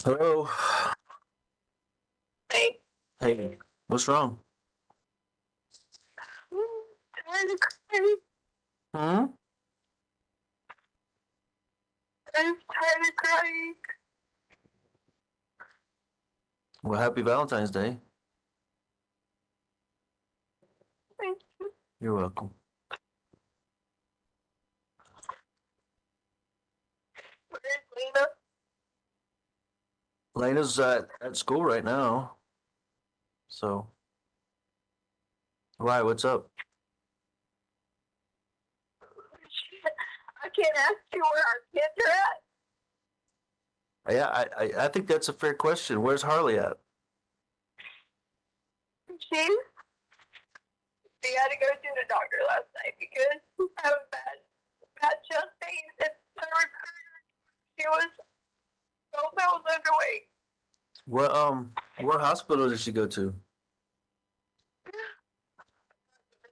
Hello. Hey, Hey, what's wrong? kind of crazy. Hmm? I'm kind of crying. Well, happy Valentine's Day. You're welcome. Where's Lena? Lena's at school right now. So, why? What's up? I can't ask you where our kids are at. Yeah, I think that's a fair question. Where's Harley at? She had to go to the doctor last night because she had bad chest pain and she was 12 pounds underweight. What hospital did she go to?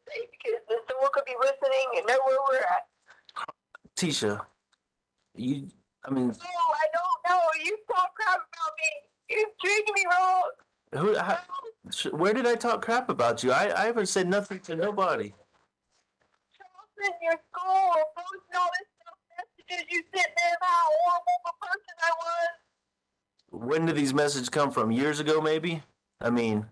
Because someone could be listening and know where we're at. Tisha. You, I mean, No, I don't know. You talk crap about me. You treated me wrong. who? Where did I talk crap about you? I haven't said nothing to nobody. Charles in your school or posting all this stuff messages you sent them how horrible of a person I was. When did these messages come from? Years ago, maybe. I mean,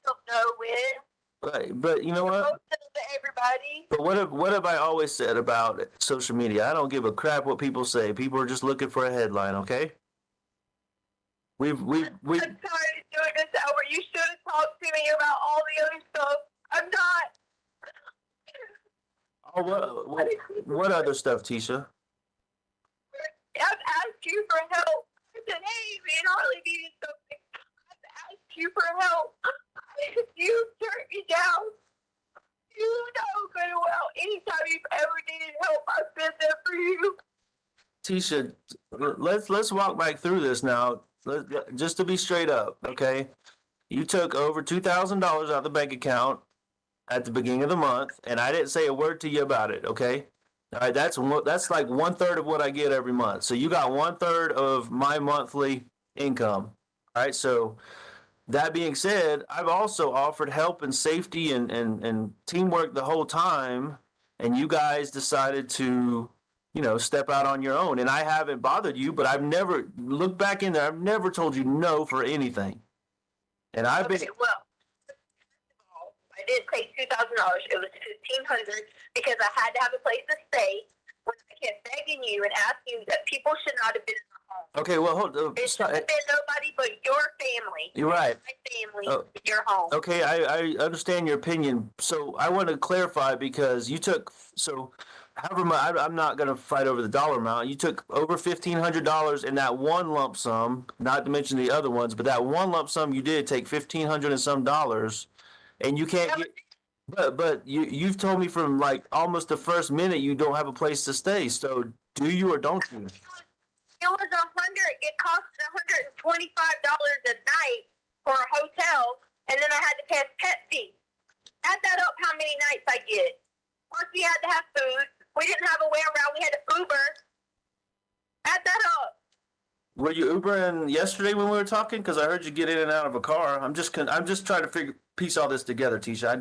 Don't know when. but you know what? Posted them to everybody. But what have I always said about social media? I don't give a crap what people say. People are just looking for a headline, okay? We've I'm tired of doing this, Albert. You should have talked to me about all the other stuff. I'm not. oh what other stuff, Tisha? I've asked you for help. I said, hey, me and Harley needed something. I've asked you for help. You turned me down. You know good and well. Anytime you've ever needed help, I've been there for you. Tisha, let's walk back through this now. Just to be straight up, okay? You took over $2,000 out of the bank account at the beginning of the month, and I didn't say a word to you about it, okay? All right, that's like 1/3 of what I get every month. So you got 1/3 of my monthly income. All right, so that being said, I've also offered help and safety and teamwork the whole time, and you guys decided to, step out on your own. And I haven't bothered you, but I've never looked back in there. I've never told you no for anything. And I've been Okay, well, I did take $2,000. It was $1,500 because I had to have a place to stay. When I kept begging you and asking you that people should not have been in the home. okay. Well, hold. It should have been nobody but your family. You're right. My family, your home. Okay, I understand your opinion. So I want to clarify because you took so however much I'm not going to fight over the dollar amount. You took over $1,500 in that one lump sum, not to mention the other ones, but that one lump sum you did take 1,500 and some dollars, and you can't get. But you've told me from like almost the first minute you don't have a place to stay. So do you or don't you? It was it cost $125 a night for a hotel, and then I had to pay a pet fee. Add that up, how many nights I get. Plus, we had to have food. We didn't have a way around. We had to Uber. Add that up. Were you Ubering yesterday when we were talking? Because I heard you get in and out of a car. I'm just trying to piece all this together, Tisha. I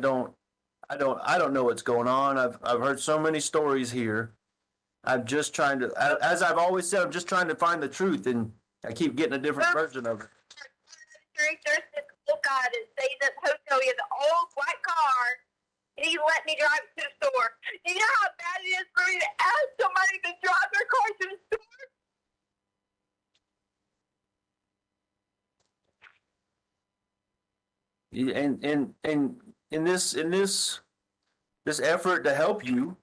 don't know what's going on. I've heard so many stories here. I'm just trying to, as I've always said, I'm just trying to find the truth, and I keep getting a different version of it. There's this little guy that stays at the hotel. He has an old white car, and he let me drive it to the store. You know how bad it is for me to ask somebody to drive their car to the store? And in this effort to help you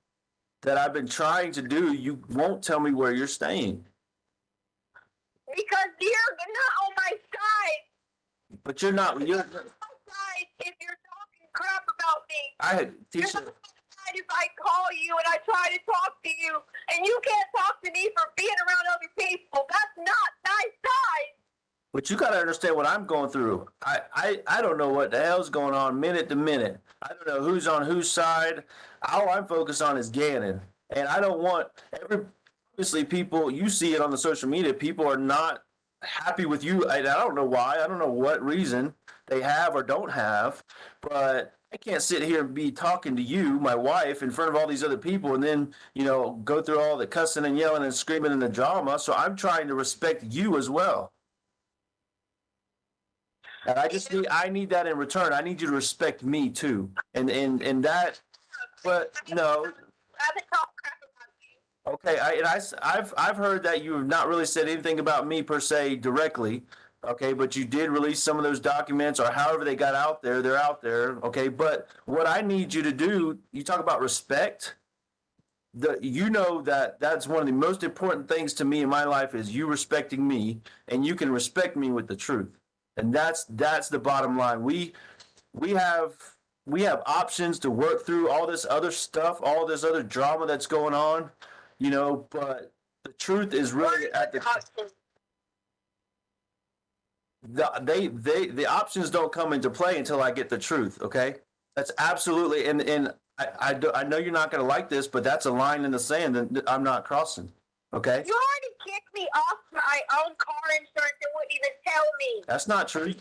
that I've been trying to do, you won't tell me where you're staying. Because you're not on my side. But you're not. You're. If you're talking crap about me. Tisha. If I call you and I try to talk to you and you can't talk to me for being around other people, that's not nice side. But you got to understand what I'm going through. I don't know what the hell's going on minute to minute. I don't know who's on whose side. All I'm focused on is Gannon. And I don't want obviously people, you see it on the social media, people are not happy with you. I don't know why. I don't know what reason they have or don't have, but I can't sit here and be talking to you, my wife, in front of all these other people, and then go through all the cussing and yelling and screaming and the drama. So I'm trying to respect you as well, and I need that in return. I need you to respect me too, and that. But no, I haven't talked crap about you. okay, I've heard that you have not really said anything about me per se directly. Okay, but you did release some of those documents, or however they got out there. They're out there. Okay, but what I need you to do, you talk about respect. That's one of the most important things to me in my life is you respecting me, and you can respect me with the truth, and that's the bottom line. We have we have options to work through all this other stuff, all this other drama that's going on, but the truth is really at the the options don't come into play until I get the truth. Okay, that's absolutely and I know you're not going to like this, but that's a line in the sand that I'm not crossing. Okay, You already kicked me off my own car insurance and wouldn't even tell me. that's not true.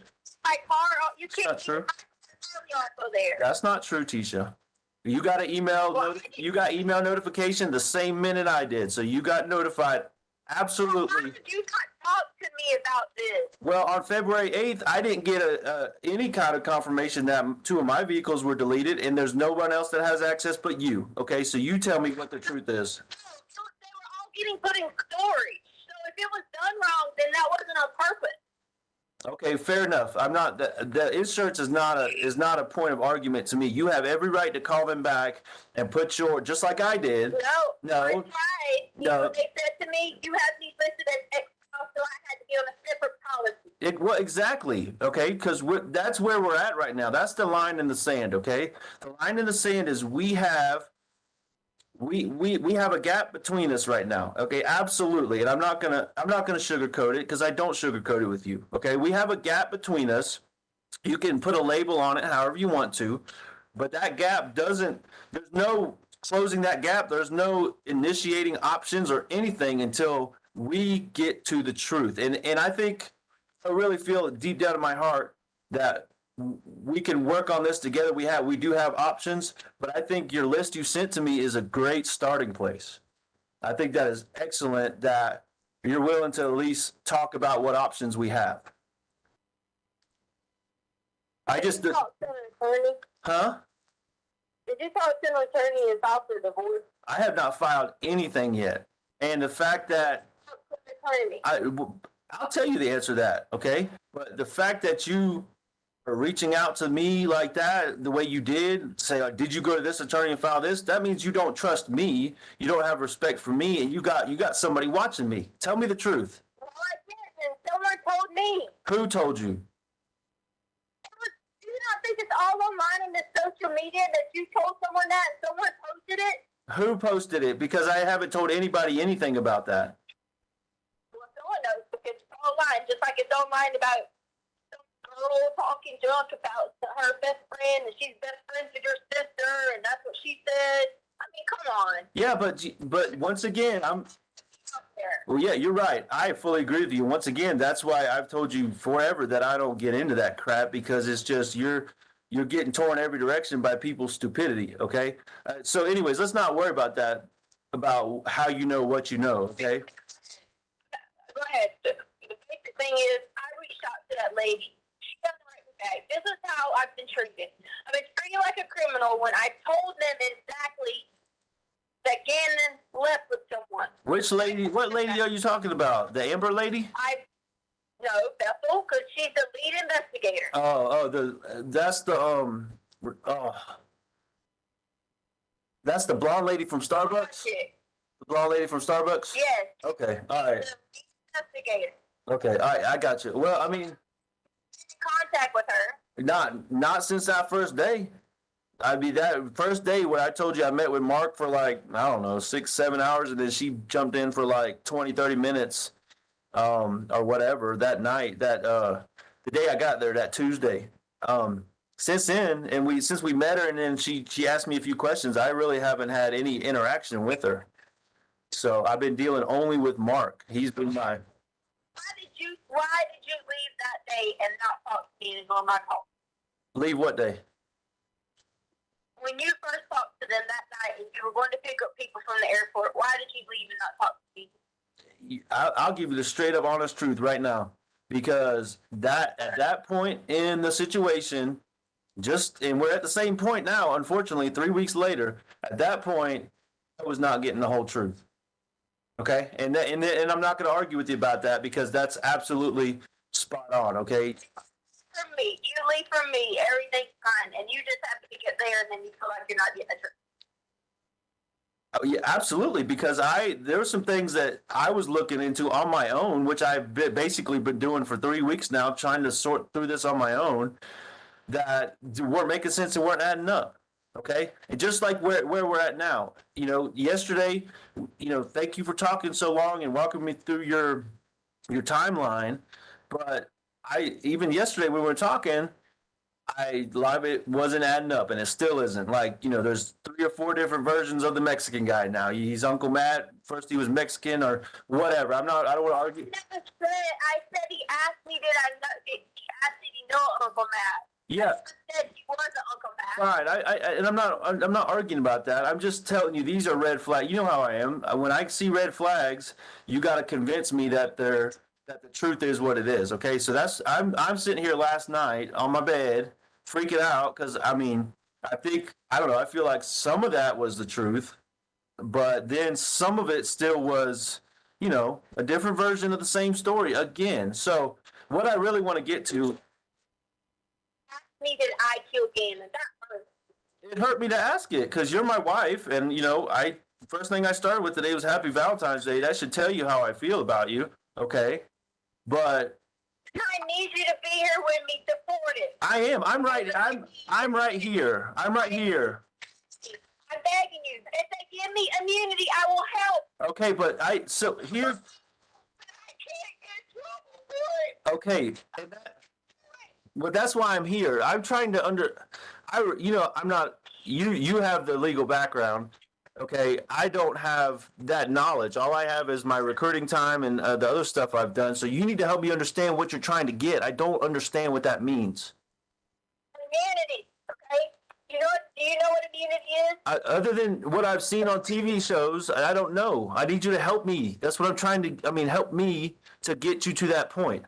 My car, you That's not kicked true. me also there. That's not true, Tisha. You got an email. You got email notification the same minute I did, so you got notified. Why Absolutely. did you not talk to me about this? Well, on February 8th, I didn't get any kind of confirmation that two of my vehicles were deleted, and there's no one else that has access but you. Okay, so you tell me what the truth is. No, they were all getting put in storage. So if it was done wrong, then that wasn't on purpose. Okay, fair enough. I'm not the insurance is not a point of argument to me. You have every right to call them back and put your just like I did. No. No. I tried. No. They said to me, you have me listed as ex-spouse, so I had to be on a separate policy. Well, exactly. Okay, because that's where we're at right now. That's the line in the sand. Okay, the line in the sand is we have a gap between us right now. Okay, absolutely. And I'm not gonna sugarcoat it because I don't sugarcoat it with you. Okay, we have a gap between us. You can put a label on it however you want to, but that gap doesn't. There's no closing that gap. There's no initiating options or anything until we get to the truth. And I really feel deep down in my heart that we can work on this together. We do have options, but I think your list you sent to me is a great starting place. I think that is excellent that you're willing to at least talk about what options we have. I just Did you talk to an attorney? huh? Did you talk to an attorney and file for divorce? I have not filed anything yet. And the fact that Talk to an attorney. I'll tell you the answer to that, okay? But the fact that you are reaching out to me like that, the way you did, say, like, did you go to this attorney and file this? That means you don't trust me. You don't have respect for me, and you got somebody watching me. Tell me the truth. Well, I did, and someone told me. Who told you? Do you not think it's all online in the social media that you told someone that and someone posted it? Who posted it? Because I haven't told anybody anything about that. Well, someone knows because it's online, just like it's online about some girl talking junk about her best friend and she's best friends with your sister and that's what she said. I mean, come on. Yeah, but once again, well, yeah, you're right. I fully agree with you. Once again, that's why I've told you forever that I don't get into that crap because it's just you're getting torn every direction by people's stupidity. Okay. So, anyways, let's not worry about that. About how you know what you know. Okay. Go ahead. The basic thing is, I reached out to that lady. She doesn't write me back. This is how I've been treated. I've been treated like a criminal when I told them exactly that Gannon left with someone. Which lady? What lady are you talking about? The Amber lady? No, Bethel, because she's the lead investigator. That's the blonde lady from Starbucks. The blonde lady from Starbucks. Yes. Okay. All right. The lead investigator. Okay. All right. I got you. Well, I mean, In contact with her. not since that first day. I'd be that first day where I told you I met with Mark for like, I don't know, 6-7 hours. And then she jumped in for like 20-30 minutes, or whatever that night, the day I got there, that Tuesday. Since then, and since we met her and then she asked me a few questions, I really haven't had any interaction with her. So I've been dealing only with Mark. He's been my, why did you leave that day and not talk to me and ignore my call? Leave what day? When you first talked to them that night and you were going to pick up people from the airport, why did you leave and not talk to me? I'll give you the straight up honest truth right now, because that at that point in the situation, and we're at the same point now, unfortunately, 3 weeks later, at that point, I was not getting the whole truth. Okay. And I'm not going to argue with you about that, because that's absolutely spot on. Okay. From me, you leave from me, everything's fine, and you just happen to get there, and then you feel like you're not getting a truth. Oh, yeah, absolutely. Because there were some things that I was looking into on my own, which I've basically been doing for 3 weeks now, trying to sort through this on my own, that weren't making sense and weren't adding up. Okay. And just like where we're at now, yesterday, thank you for talking so long and walking me through your timeline. But even yesterday when we were talking, a lot of it wasn't adding up, and it still isn't. Like, there's 3 or 4 different versions of the Mexican guy now. He's Uncle Matt. First he was Mexican or whatever. I don't want to argue. I said he asked me, did I know? He asked, did he know Uncle Matt? Yeah. I said he wasn't Uncle Matt. Fine. And I'm not arguing about that. I'm just telling you, these are red flags. You know how I am. When I see red flags, you got to convince me that the truth is what it is. Okay. So I'm sitting here last night on my bed freaking out, because I don't know, I feel like some of that was the truth, but then some of it still was, a different version of the same story again. So what I really want to get to, Me, did I kill Gannon? That hurt. it hurt me to ask it, because you're my wife, and first thing I started with today was Happy Valentine's Day. That should tell you how I feel about you. Okay. But I need you to be here with me, supportive. I am. I'm right here. I'm right here. I'm begging you. If they give me immunity, I will help. Okay, but so here. I can't get in trouble for it. Okay. Well, that's why I'm here. I'm trying to I'm not, you have the legal background. Okay. I don't have that knowledge. All I have is my recruiting time and the other stuff I've done. So you need to help me understand what you're trying to get. I don't understand what that means. Immunity. Okay. Do you know what immunity is? Other than what I've seen on TV shows, I don't know. I need you to help me. That's what I'm trying to, help me to get you to that point.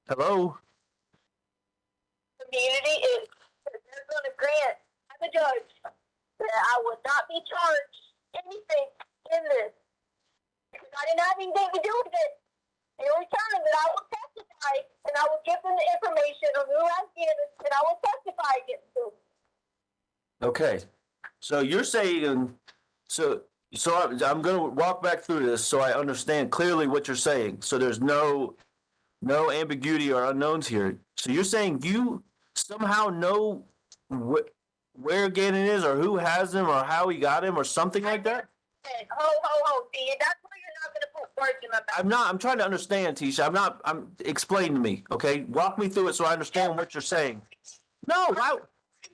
Hello? Immunity is that they're going to grant, I'm a judge, that I would not be charged anything in this. Because I didn't have anything to do with it. The only time that I will testify, and I will give them the information of who I've given, and I will testify against them. Okay. So you're saying, so I'm going to walk back through this so I understand clearly what you're saying. So there's no ambiguity or unknowns here. So you're saying you somehow know where Gannon is, or who has him, or how he got him, or something like that? See, that's why you're not going to put words in my mouth. I'm trying to understand, Tisha. Explain to me, okay? Walk me through it so I understand what you're saying. No,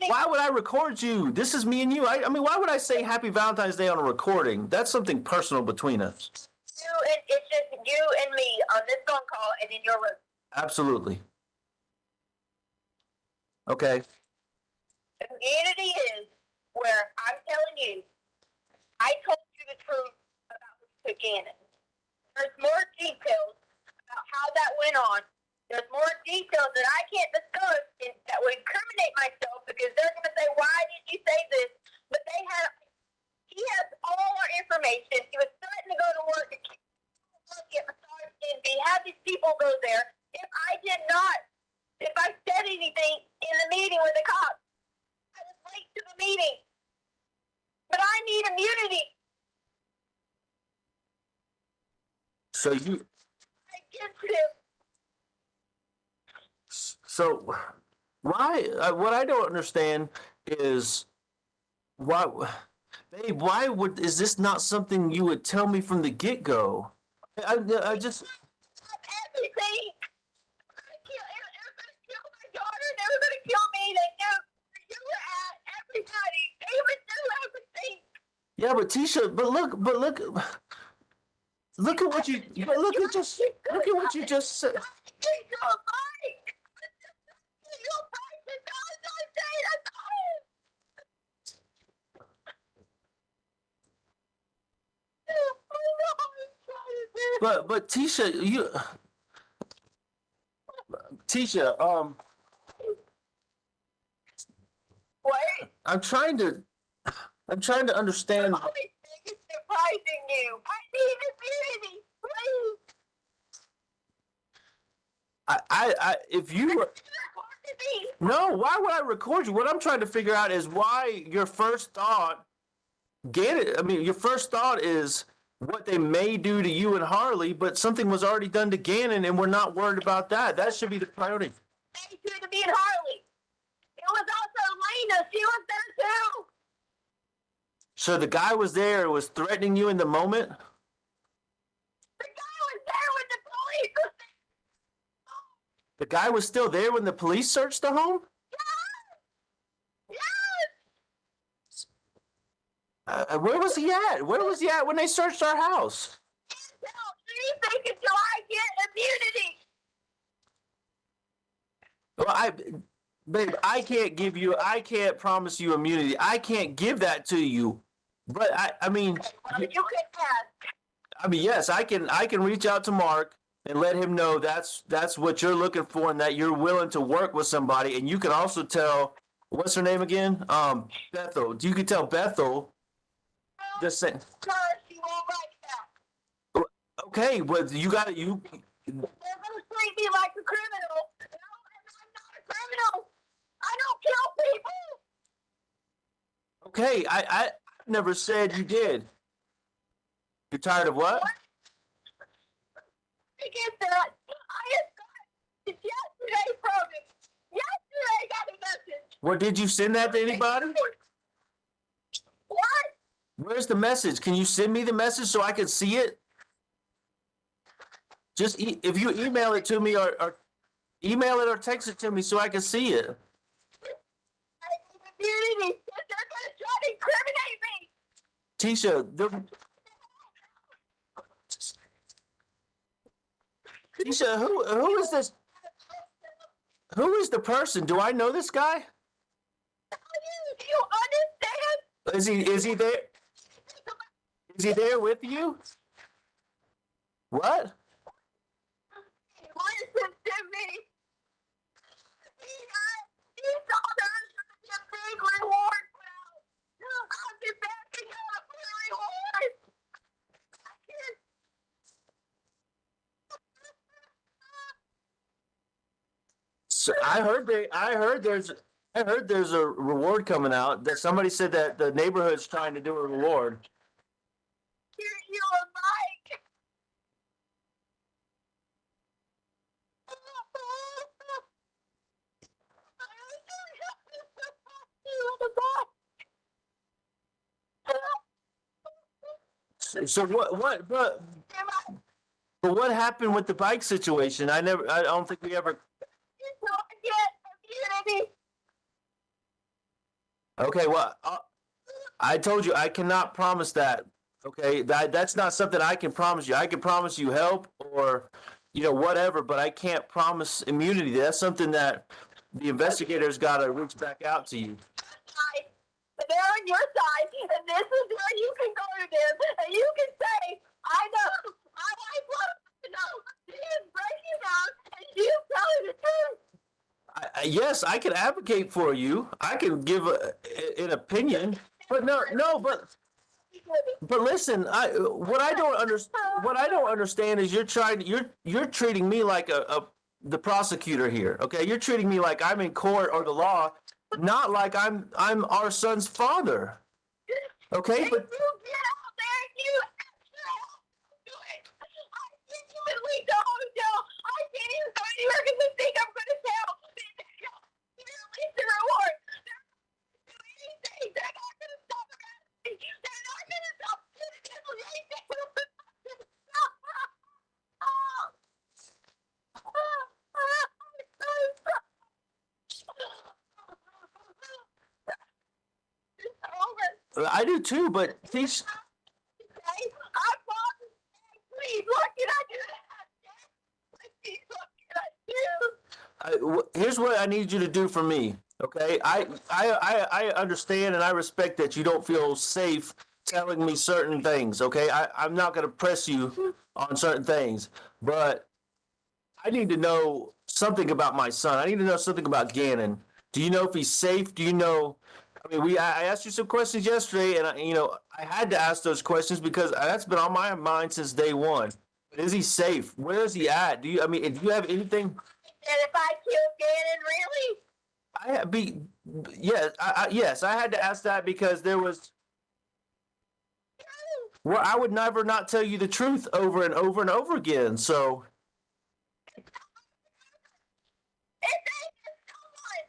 why would I record you? This is me and you. Why would I say Happy Valentine's Day on a recording? That's something personal between us. It's just you and me on this phone call and in your room. Absolutely. Okay. Immunity is where I'm telling you, I told you the truth about Mr. Gannon. There's more details about how that went on. There's more details that I can't discuss that would incriminate myself, because they're going to say, why did you say this? But he has all our information. He was starting to go to work and get massaged, and he had these people go there. If I said anything in the meeting with the cops, I was late to the meeting. But I need immunity. So you. I get him. So why? What I don't understand is why. Babe, is this not something you would tell me from the get-go? I just. Everything. They're going to kill my daughter. They were going to kill me. They knew where you were at. Everybody. They would do everything. Yeah, but Tisha, but look. look at what you look at what you just said. But Tisha, What? I'm trying to understand. The only thing is surprising you. I need immunity, please. If you were, no, why would I record you? What I'm trying to figure out is why your first thought, your first thought is what they may do to you and Harley, but something was already done to Gannon, and we're not worried about that. That should be the priority. They do to me and Harley. It was also Lena. She was there too. So the guy was there, was threatening you in the moment. The guy was there when the police was there. The guy was still there when the police searched the home. Yes. Where was he at? Where was he at when they searched our house? Can't tell anything until I get immunity. Well, babe, I can't promise you immunity. I can't give that to you. But I mean, You can ask. yes, I can reach out to Mark and let him know that's what you're looking for and that you're willing to work with somebody. And you can also tell, what's her name again? Bethel. You can tell Bethel. Just saying. Sir, she won't write that. Okay, but you got it. They're gonna treat me like a criminal. No, I'm not a criminal. I don't kill people. Okay, I never said you did. You're tired of what? I get that. I just got it yesterday from him. Yesterday I got a message. Well, did you send that to anybody? What? Where's the message? Can you send me the message so I can see it? Just if you email it to me or email it or text it to me so I can see it. I need immunity. They're gonna try to incriminate me. Tisha, Tisha, who is this? Who is the person? Do I know this guy? Do you understand? Is he there? Is he there with you? What? Listen to me. He thought there was going to be a big reward now. I'll get back and get a big reward. So I heard there's a reward coming out. That somebody said that the neighborhood's trying to do a reward. Here you are, Mike. So but what happened with the bike situation? I don't think we ever. Okay, well, I told you I cannot promise that. Okay, that's not something I can promise you. I can promise you help or, whatever, but I can't promise immunity. That's something that the investigators got to reach back out to you. They're on your side, and this is where you can go to them, and you can say, I know, my wife wants to know, she is breaking out, and she's telling the truth. Yes, I can advocate for you. I can give an opinion, but but listen, what I don't understand is you're treating me like the prosecutor here. Okay, you're treating me like I'm in court or the law, not like I'm our son's father. Okay, but you get out there and you do it. I genuinely don't know. I can't even go anywhere because they think I'm going to tell. They're release the reward. They're not going to do anything. They're not going to stop me. They're not going to stop I do too. But these. I promise Here's what I need you to do for me. Okay, I understand and I respect that you don't feel safe telling me certain things. Okay, I'm not going to press you on certain things, but I need to know something about my son. I need to know something about Gannon. Do you know if he's safe? Do you know? I mean, I asked you some questions yesterday, and I had to ask those questions because that's been on my mind since day one. But is he safe? Where is he at? Do you have anything? And if I kill Gannon, really? Yes, I had to ask that because there was. Well, I would never not tell you the truth over and over and over again. So. It's dangerous. Come on.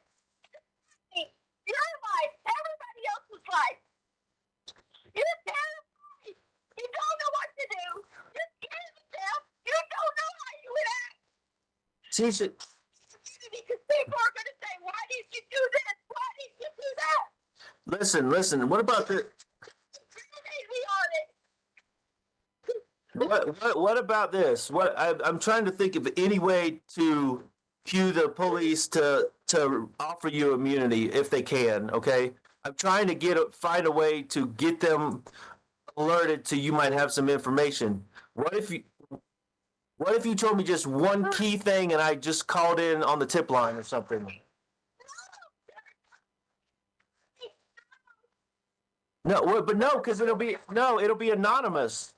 Your life, everybody else's life. You're terrified. You don't know what to do. You're scared of yourself. You don't know how you would act. Tisha, Because people are going to say, why did you do this? Why did you do that? listen. What about the? Incriminate me on it. What about this? I'm trying to think of any way to cue the police to offer you immunity if they can. Okay, I'm trying to find a way to get them alerted to you might have some information. What if you told me just one key thing and I just called in on the tip line or something? No, but no, because it'll be anonymous.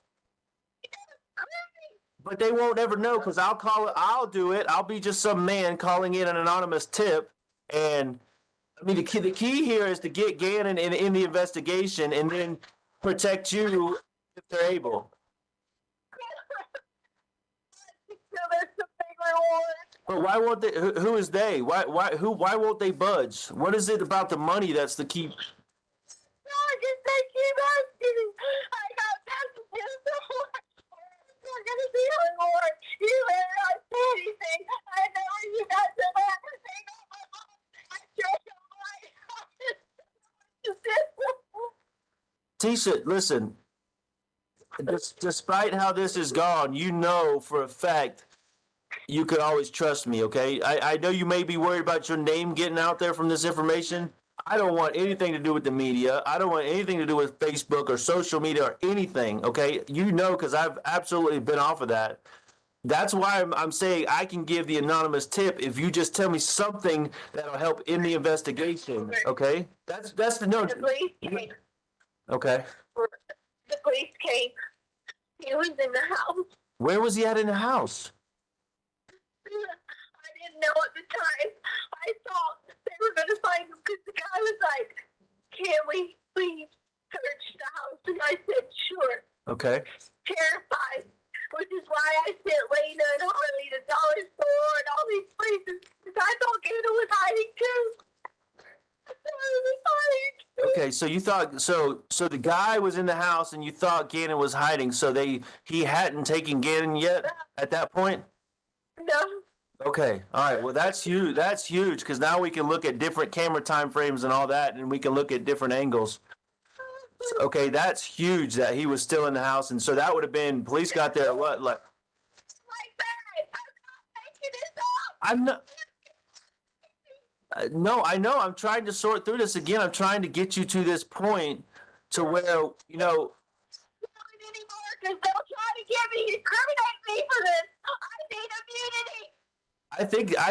But they won't ever know because I'll do it. I'll be just some man calling in an anonymous tip. And I mean, the key here is to get Gannon in the investigation and then protect you if they're able. So there's some big reward. But why won't they? Who is they? Why won't they budge? What is it about the money that's the key? No, just they keep asking. I got messages. We're going to be a reward. You better not say anything. I know you got some everything on my mom. I trust your life. Tisha, listen. Despite how this has gone, you know for a fact you could always trust me, okay? I know you may be worried about your name getting out there from this information. I don't want anything to do with the media. I don't want anything to do with Facebook or social media or anything, okay? You know, because I've absolutely been off of that. That's why I'm saying I can give the anonymous tip if you just tell me something that'll help in the investigation, okay? That's the no. The police came. Okay. The police came. He was in the house. Where was he at in the house? I didn't know at the time. I thought they were going to find him because the guy was like, can we please search the house? And I said, sure. Okay. Terrified. Which is why I sent Lena and Harley to Dollar Store and all these places. Because I thought Gannon was hiding too. I thought he was hiding too. Okay, so you thought so the guy was in the house and you thought Gannon was hiding, so he hadn't taken Gannon yet at that point? No. Okay, all right. Well, that's huge. That's huge because now we can look at different camera time frames and all that, and we can look at different angles. Okay, that's huge that he was still in the house, and so that would have been police got there at what Like that. I'm not making this up. I'm not. No, I know. I'm trying to sort through this again. I'm trying to get you to this point to where Not anymore because they'll try to incriminate me for this. I need immunity. I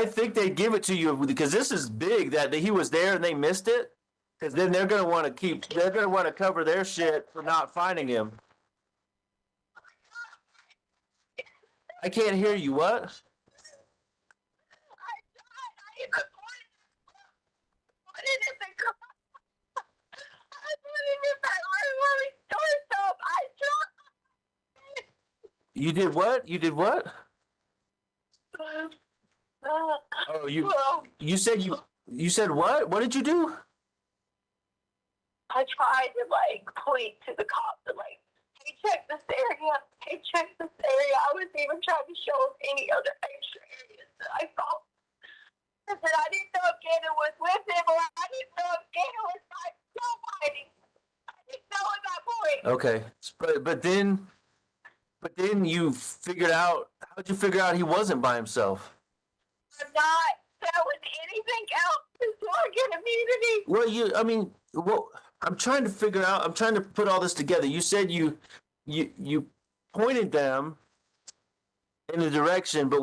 think they give it to you because this is big that he was there and they missed it. Because then they're gonna want to cover their shit for not finding him. I can't hear you. What? I even put it in the car. I put it in my early store stuff. I tried. You did what? You did what? Oh, you said you said what? What did you do? I tried to point to the cops and hey, check this area. Hey, check this area. I was even trying to show them any other extra areas that I saw. I said I didn't know if Gannon was with him or I didn't know if Gannon was still fighting. I didn't know at that point. Okay, but then you figured out. How'd you figure out he wasn't by himself? I'm not that was anything else before get immunity. I'm trying to figure out. I'm trying to put all this together. You said you pointed them in the direction, but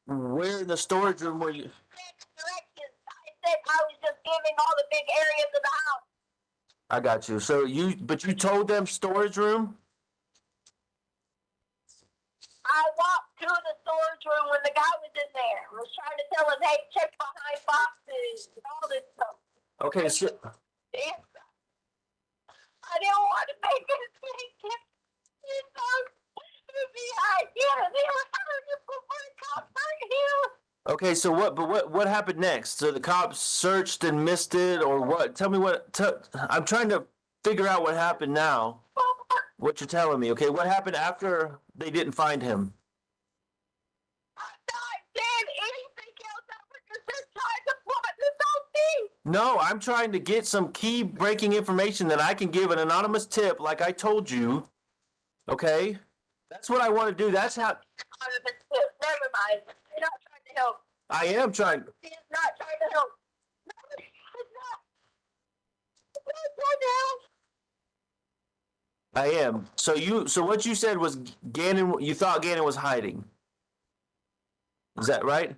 where in the storage room were you? Directions. I said I was just giving all the big areas of the house. I got you. So you told them storage room? I walked to the storage room when the guy was in there. I was trying to tell him, hey, check behind boxes and all this stuff. Okay, so I didn't want to make a mistake. okay, so what happened next? So the cops searched and missed it, or what? Tell me I'm trying to figure out what happened now. What you're telling me, okay? What happened after they didn't find him? No, I'm trying to get some key breaking information that I can give an anonymous tip, like I told you. Okay? That's what I want to do. That's how. Never mind. You're not trying to help. I am trying. He is not trying to help. No, he's not. He's not trying to help. I am. So what you said was Gannon. You thought Gannon was hiding. Is that right?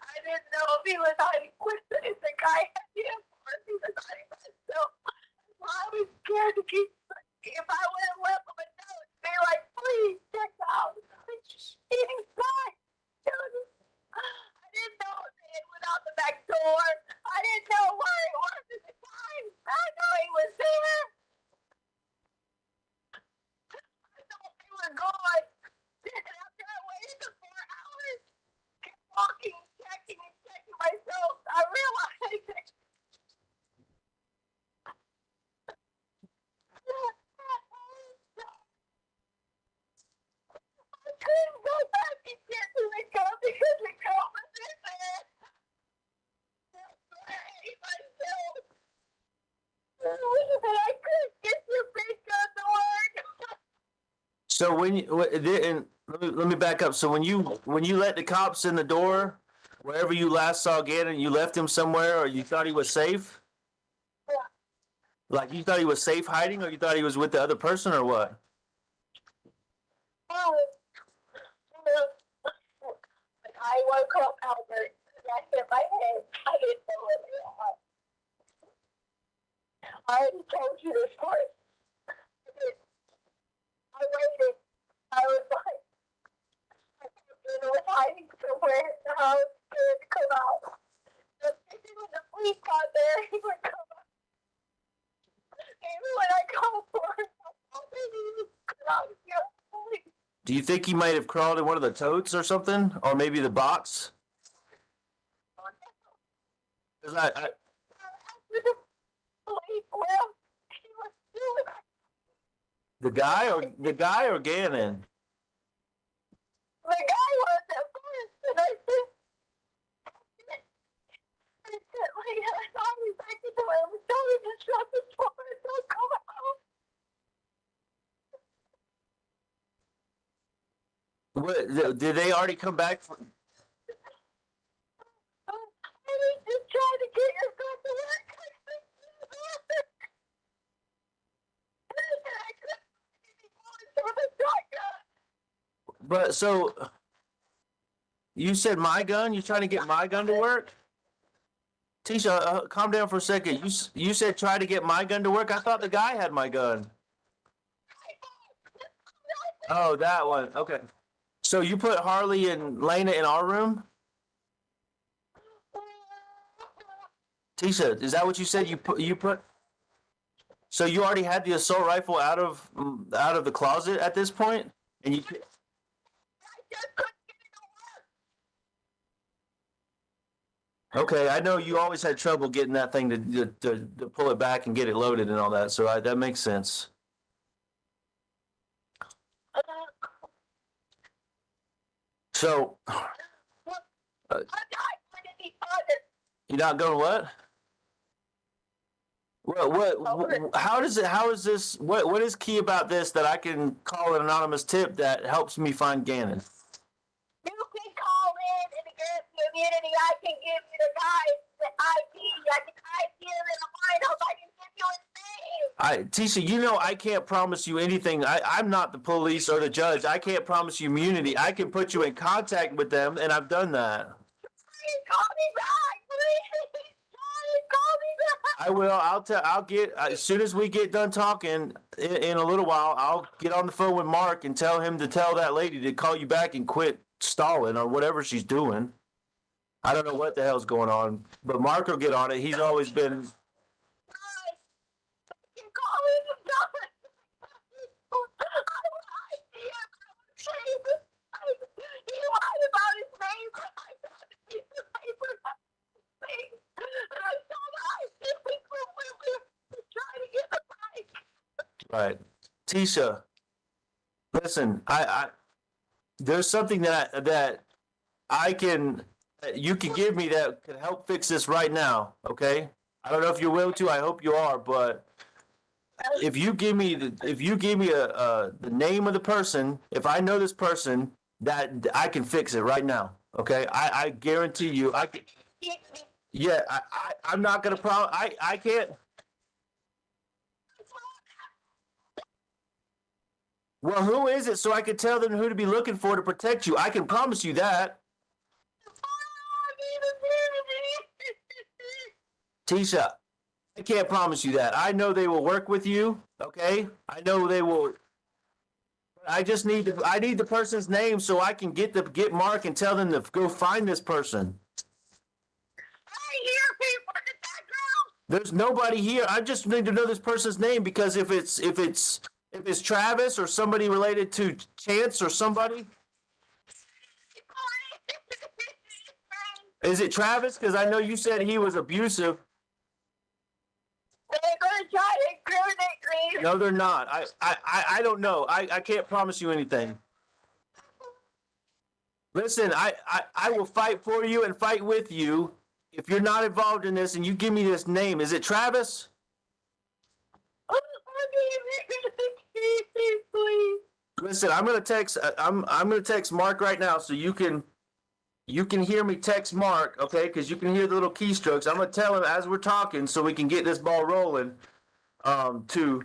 I didn't know if he was hiding with the guy had him or if he was hiding by himself. I was scared to keep. If I would have left him a note, be like, please check out. He's fine. I didn't know if they went out the back door. I didn't know where he was at the time. I know he was there. I thought he was gone. And after I waited for 4 hours, kept walking, checking myself, I realized that. I couldn't go back and get to the car because the car was in there. I couldn't get your big gun to work. So let me back up. So when you let the cops in the door, wherever you last saw Gannon, you left him somewhere, or you thought he was safe? Yeah. Like you thought he was safe hiding, or you thought he was with the other person, or what? I woke up, Albert, and I hit my head. I didn't know where they were. I already told you this story. I waited. I was like, I thought was hiding somewhere, and I was scared to come out. But when the police got there, he would come out. Even when I called for him, I thought maybe he was out of the police. Do you think he might have crawled in one of the totes or something, or maybe the box? 'Cause After the police left, he was doing it. the guy or Gannon? The guy was at first, and I said, I thought he was back to the way I was telling him to shut the door and don't come out. What, did they already come back? I was just trying to get your stuff to work. But so you said my gun? You trying to get my gun to work? Tisha, calm down for a second. You said try to get my gun to work. I thought the guy had my gun. Oh, that one. Okay. So you put Harley and Lena in our room? Tisha, is that what you said? You put. So you already had the assault rifle out of the closet at this point, and you. Okay, I know you always had trouble getting that thing to pull it back and get it loaded and all that, so that makes sense. So, you're not going what? How is this, what is key about this that I can call an anonymous tip that helps me find Gannon? You can call in and get the immunity, I can give you the guy's ID. I can ID him in a lineup. I can give you his name. Tisha, you know I can't promise you anything. I'm not the police or the judge. I can't promise you immunity. I can put you in contact with them, and I've done that. Please call me back, please. Johnny, call me back. I will. I'll get as soon as we get done talking in a little while. I'll get on the phone with Mark and tell him to tell that lady to call you back and quit stalling or whatever she's doing. I don't know what the hell's going on, but Mark will get on it. He's always been. Right. Tisha, listen, I there's something that I can you can give me that can help fix this right now, okay? I don't know if you're willing to, I hope you are, but if you give me the name of the person, if I know this person, that I can fix it right now, okay? I guarantee you I can. Yeah, I'm not gonna I can't. Well, who is it so I can tell them who to be looking for to protect you? I can promise you that. Tisha, I can't promise you that. I know they will work with you, okay? I know they will. I just need the person's name so I can get Mark and tell them to go find this person. I hear people in the background. There's nobody here. I just need to know this person's name because if it's Travis or somebody related to Chance or somebody. Is it Travis? Because I know you said he was abusive. They're going to try to incriminate me. No, they're not. I don't know. I can't promise you anything. Listen, I will fight for you and fight with you if you're not involved in this and you give me this name. Is it Travis? Listen, I'm gonna text. I'm gonna text Mark right now, so you can hear me text Mark, okay? Because you can hear the little keystrokes. I'm gonna tell him as we're talking, so we can get this ball rolling. To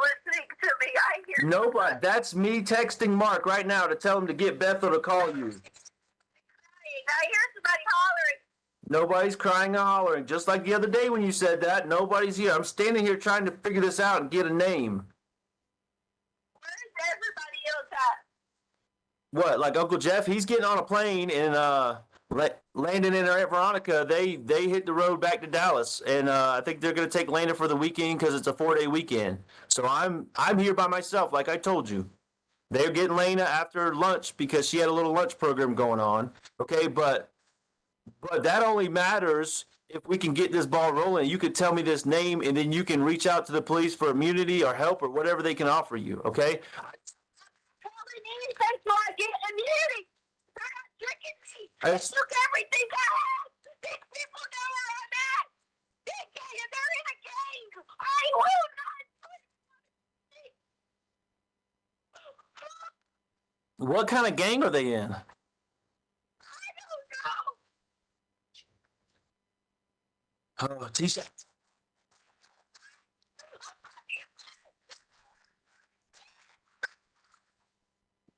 Listening to me, I hear nobody. That's me texting Mark right now to tell him to get Bethel to call you. I hear somebody hollering. Nobody's crying and hollering. Just like the other day when you said that, nobody's here. I'm standing here trying to figure this out and get a name. Where's everybody else at? What, like Uncle Jeff? He's getting on a plane and Landon and Aunt Veronica, they hit the road back to Dallas, and I think they're going to take Landon for the weekend because it's a 4-day weekend. So I'm here by myself, like I told you. They're getting Lena after lunch because she had a little lunch program going on. Okay, but that only matters if we can get this ball rolling. You could tell me this name, and then you can reach out to the police for immunity or help or whatever they can offer you. Okay. Anything so I get immunity. They're not tricking me. They took everything I have. These people know where I'm at. They're in a gang. I will not. What kind of gang are they in? I don't know. Oh, Tisha.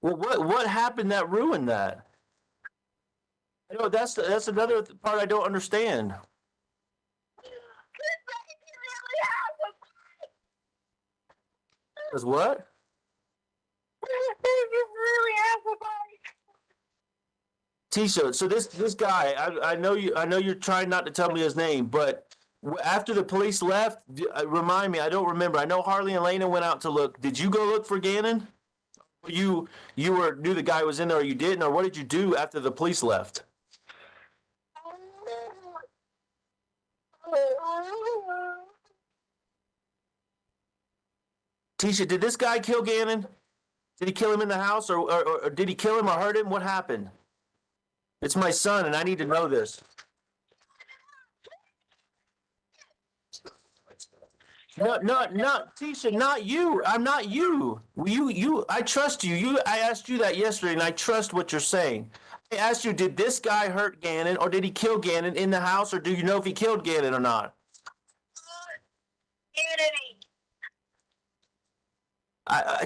Well, what happened that ruined that? You know, that's another part I don't understand. Is what? Tisha, so this guy, I know you're trying not to tell me his name, but after the police left, remind me, I don't remember. I know Harley and Lena went out to look. Did you go look for Gannon? You knew the guy was in there, or you didn't, or what did you do after the police left? Tisha, did this guy kill Gannon? Did he kill him in the house, or did he kill him or hurt him? What happened? It's my son, and I need to know this. No, Tisha, not you. I'm not you. I trust you. I asked you that yesterday, and I trust what you're saying. I asked you, did this guy hurt Gannon, or did he kill Gannon in the house, or do you know if he killed Gannon or not? Unity.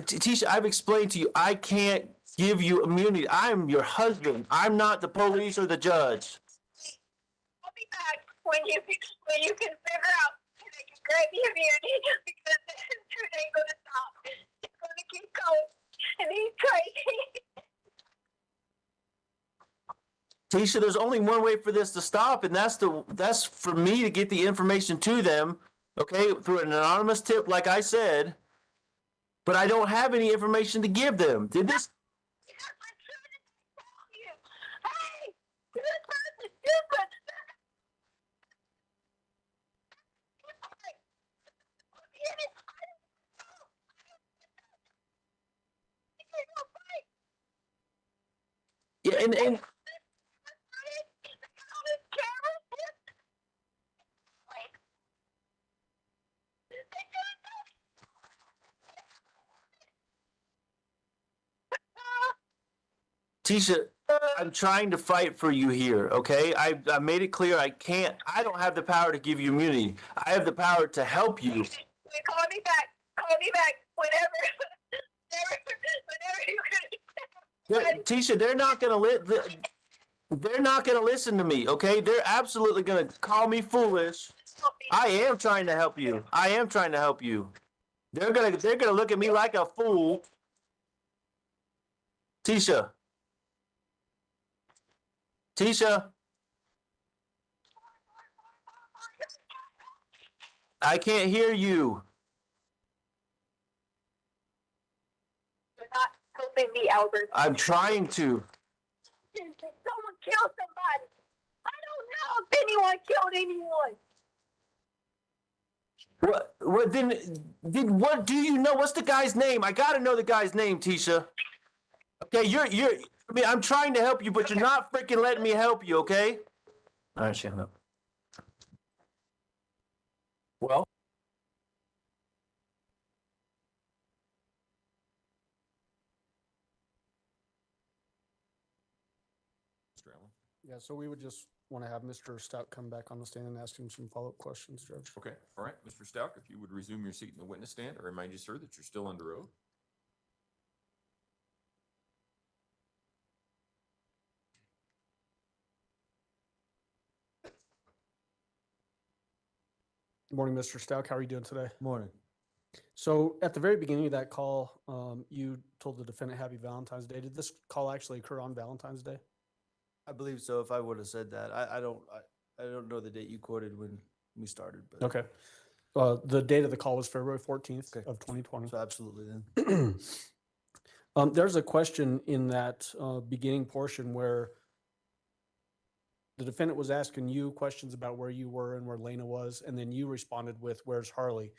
Tisha, I've explained to you, I can't give you immunity. I'm your husband. I'm not the police or the judge. I'll be back when you can figure out how to grant the immunity because this ain't gonna stop. It's gonna keep going, and he's crazy. Tisha, there's only one way for this to stop, and that's for me to get the information to them, okay, through an anonymous tip, like I said. But I don't have any information to give them. Did this? Hey, this person, this person. Yeah, and Tisha, I'm trying to fight for you here, okay? I made it clear I don't have the power to give you immunity. I have the power to help you. Call me back. Call me back whenever you can. Tisha, they're not gonna listen to me, okay? They're absolutely gonna call me foolish. I am trying to help you. I am trying to help you. They're gonna look at me like a fool. Tisha. I can't hear you. You're not helping me, Albert. I'm trying to. Someone killed somebody. I don't know if anyone killed anyone. What then? What do you know? What's the guy's name? I gotta know the guy's name, Tisha. Okay, I mean, I'm trying to help you, but you're not freaking letting me help you, okay? All right, shut up. Well. Yeah, so we would just want to have Mr. Stout come back on the stand and ask him some follow-up questions, Judge. Okay, all right, Mr. Stauch, if you would resume your seat in the witness stand, I remind you, sir, that you're still under oath. Good morning, Mr. Stout. How are you doing today? Morning. So at the very beginning of that call, you told the defendant Happy Valentine's Day. Did this call actually occur on Valentine's Day? I believe so. If I would have said that, I don't know the date you quoted when we started, but Okay. The date of the call was February 14th Okay. of 2020. so absolutely then. There's a question in that beginning portion where the defendant was asking you questions about where you were and where Lena was, and then you responded with, "Where's Harley?"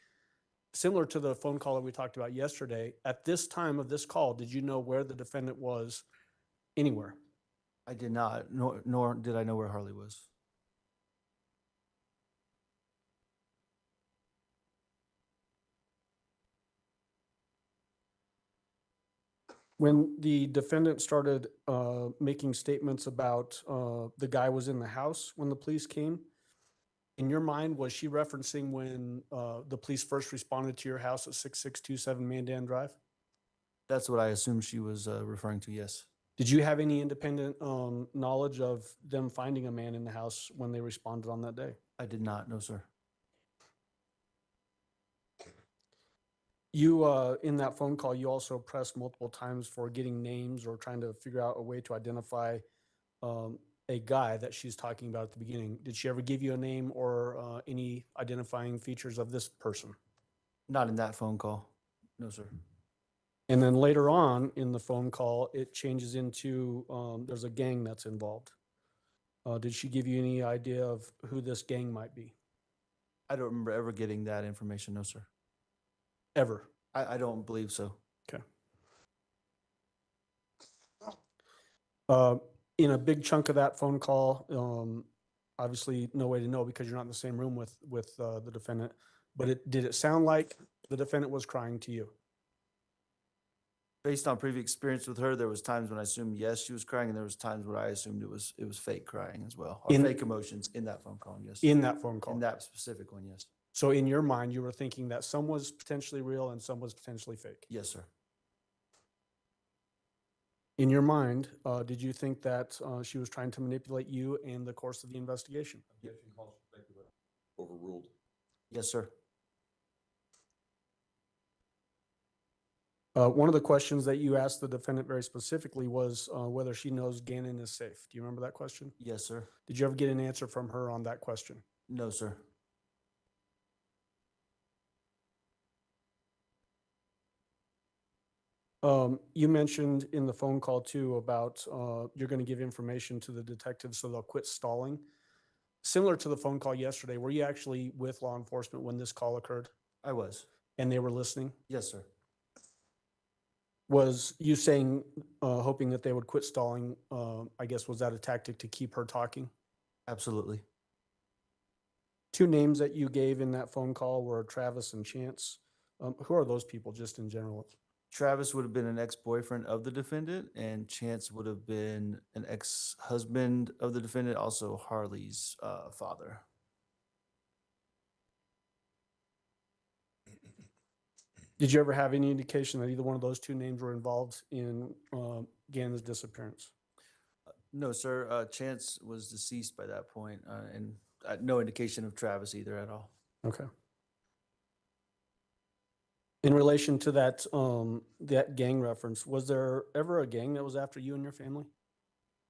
Similar to the phone call that we talked about yesterday, at this time of this call, did you know where the defendant was anywhere? I did not, nor did I know where Harley was. When the defendant started making statements about the guy was in the house when the police came, in your mind, was she referencing when the police first responded to your house at 6627 Mandan Drive? That's what I assumed she was referring to, yes. Did you have any independent knowledge of them finding a man in the house when they responded on that day? I did not, no, sir. You, in that phone call, you also pressed multiple times for getting names or trying to figure out a way to identify a guy that she's talking about at the beginning. Did she ever give you a name or any identifying features of this person? Not in that phone call, no, sir. And then later on in the phone call, it changes into there's a gang that's involved. Did she give you any idea of who this gang might be? I don't remember ever getting that information, no, sir. Ever? I don't believe so. Okay. In a big chunk of that phone call, obviously no way to know because you're not in the same room with the defendant. But did it sound like the defendant was crying to you? Based on previous experience with her, there was times when I assumed yes, she was crying, and there was times when I assumed it was fake crying as well, or In- fake emotions in that phone call. Yes, In that phone call? in that specific one, yes, So in your mind, you were thinking that some was potentially real and some was potentially fake? yes, sir. In your mind, did you think that she was trying to manipulate you in the course of the investigation? Objection calls for speculation. Overruled. Yes, sir. One of the questions that you asked the defendant very specifically was whether she knows Gannon is safe. Do you remember that question? Yes, sir. Did you ever get an answer from her on that question? No, sir. You mentioned in the phone call too about you're going to give information to the detectives so they'll quit stalling. Similar to the phone call yesterday, were you actually with law enforcement when this call occurred I was. and they were listening? Yes, sir. Was you saying, hoping that they would quit stalling, I guess, was that a tactic to keep her talking? Absolutely. Two names that you gave in that phone call were Travis and Chance. Who are those people just in general? Travis would have been an ex-boyfriend of the defendant, and Chance would have been an ex-husband of the defendant, also Harley's father. Did you ever have any indication that either one of those two names were involved in Gannon's disappearance? No, sir. Chance was deceased by that point, and no indication of Travis either at all. Okay. In relation to that, that gang reference, was there ever a gang that was after you and your family?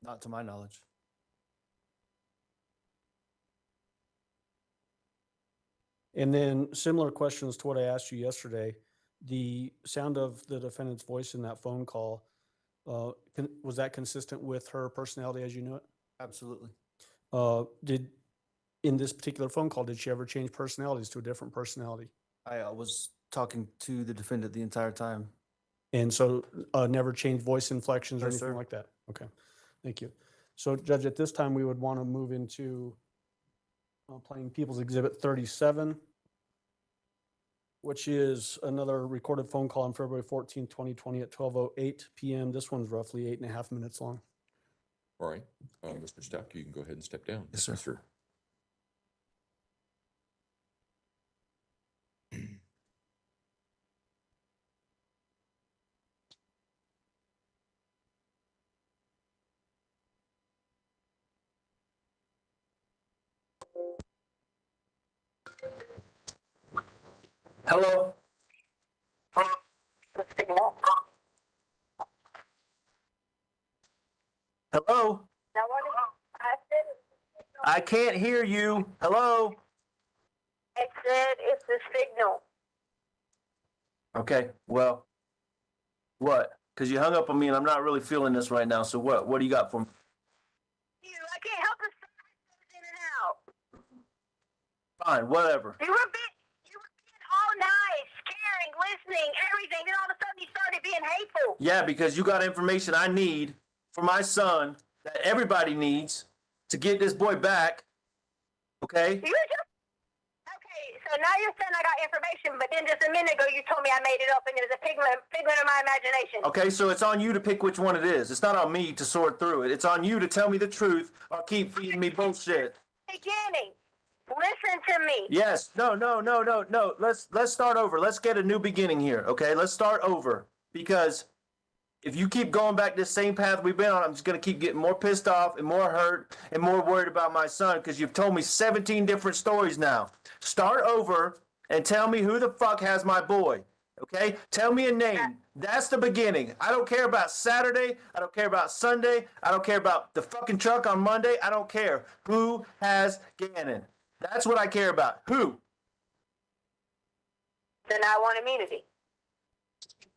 Not to my knowledge. And then similar questions to what I asked you yesterday, the sound of the defendant's voice in that phone call, was that consistent with her personality as you knew it? Absolutely. In this particular phone call, did she ever change personalities to a different personality? I was talking to the defendant the entire time. And so never changed voice inflections or No, anything sir. like that? Okay, thank you. So Judge, at this time, we would want to move into playing People's Exhibit 37, which is another recorded phone call on February 14th, 2020 at 12:08 PM. This one's roughly 8.5 minutes long. All right, Mr. Stauch, you can go ahead and step down. Yes, sir. Hello? Hello? I can't hear you. Hello? It said it's the signal. Okay, well, what? Because you hung up on me and I'm not really feeling this right now. So what? What do you got for me? I can't help it. In and out. Fine, whatever. You were being all nice, caring, listening, everything. Then all of a sudden you started being hateful. Yeah, because you got information I need for my son that everybody needs to get this boy back. Okay? You were just okay. So now you're saying I got information, but then just a minute ago you told me I made it up and it was a figment of my imagination. Okay, so it's on you to pick which one it is. It's not on me to sort through it. It's on you to tell me the truth or keep feeding me bullshit. Beginning. Listen to me. Yes. No. Let's start over. Let's get a new beginning here. Okay? Let's start over. Because if you keep going back this same path we've been on, I'm just going to keep getting more pissed off and more hurt and more worried about my son because you've told me 17 different stories now. Start over and tell me who the fuck has my boy. Okay? Tell me a name. That's the beginning. I don't care about Saturday. I don't care about Sunday. I don't care about the fucking truck on Monday. I don't care. Who has Gannon? That's what I care about. Who? Then I want immunity.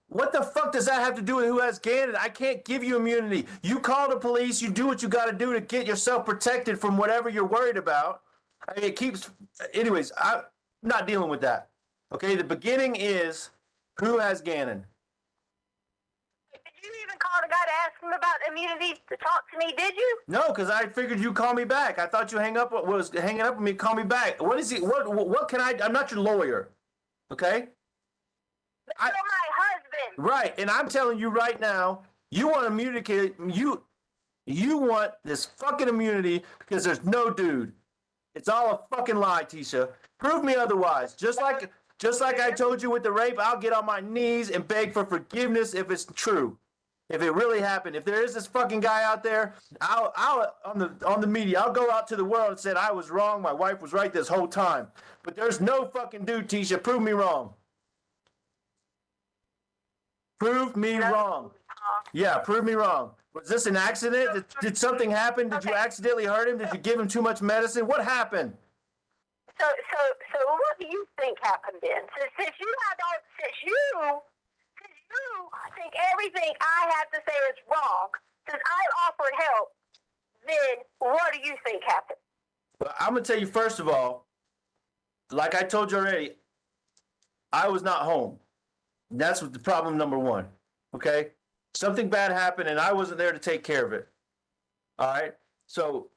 What the fuck does that have to do with who has Gannon? I can't give you immunity. You call the police. You do what you got to do to get yourself protected from whatever you're worried about. I mean, it keeps... Anyways, I'm not dealing with that. Okay, the beginning is who has Gannon? Did you even call the guy to ask him about immunity to talk to me, did you? No, because I figured you call me back. I thought you was hanging up with me. Call me back. What is he? What can I? I'm not your lawyer. Okay. But you're my husband. Right, and I'm telling you right now, you want immunity. You want this fucking immunity because there's no dude. It's all a fucking lie, Tisha. Prove me otherwise. Just like I told you with the rape, I'll get on my knees and beg for forgiveness if it's true. If it really happened, if there is this fucking guy out there, I'll on the media, I'll go out to the world and say I was wrong, my wife was right this whole time. But there's no fucking dude, Tisha. Prove me wrong. Prove me wrong. Yeah, prove me wrong. Was this an accident? Did something happen? Did you accidentally hurt him? Did you give him too much medicine? What happened? So what do you think happened then? Since you think everything I have to say is wrong, since I offered help, then what do you think happened? Well, I'm gonna tell you first of all, like I told you already, I was not home. That's what the problem number one. Okay? Something bad happened and I wasn't there to take care of it. All right? So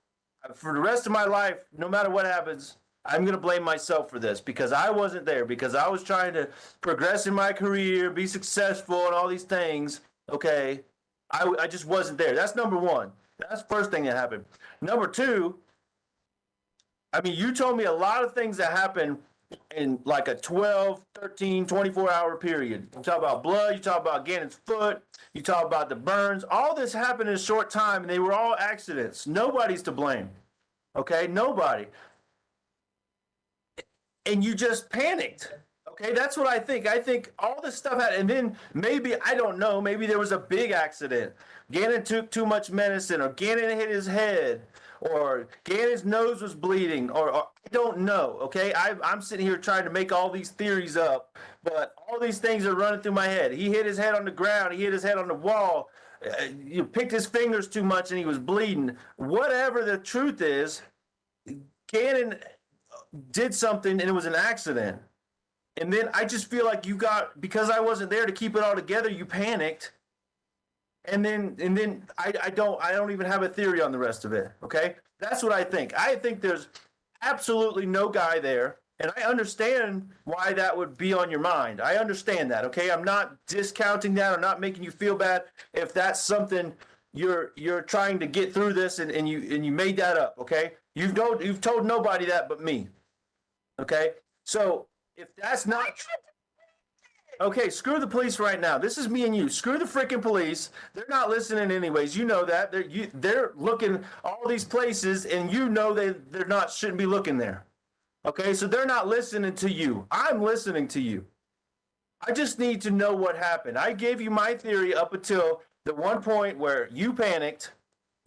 for the rest of my life, no matter what happens, I'm going to blame myself for this because I wasn't there, because I was trying to progress in my career, be successful and all these things. Okay? I just wasn't there. That's number one. That's the first thing that happened. Number two, I mean, you told me a lot of things that happened in like a 12, 13, 24-hour period. You talk about blood, you talk about Gannon's foot, you talk about the burns. All this happened in a short time, and they were all accidents. Nobody's to blame. Okay? Nobody. And you just panicked. Okay? That's what I think. I think all this stuff happened, and then maybe, I don't know, maybe there was a big accident. Gannon took too much medicine, or Gannon hit his head, or Gannon's nose was bleeding, or I don't know, okay? I'm sitting here trying to make all these theories up, but all these things are running through my head. He hit his head on the ground. He hit his head on the wall. You picked his fingers too much and he was bleeding. Whatever the truth is, Gannon did something and it was an accident. And then I just feel like because I wasn't there to keep it all together, you panicked. And then I don't even have a theory on the rest of it. Okay, that's what I think. I think there's absolutely no guy there, and I understand why that would be on your mind. I understand that. Okay, I'm not discounting that or not making you feel bad if that's something you're trying to get through this and you made that up. Okay, you've told nobody that but me. Okay, so if that's not. Okay, screw the police right now. This is me and you. Screw the freaking police. They're not listening anyways. You know that. They're looking all these places, and you know they're not shouldn't be looking there. Okay, so they're not listening to you. I'm listening to you. I just need to know what happened. I gave you my theory up until the one point where you panicked.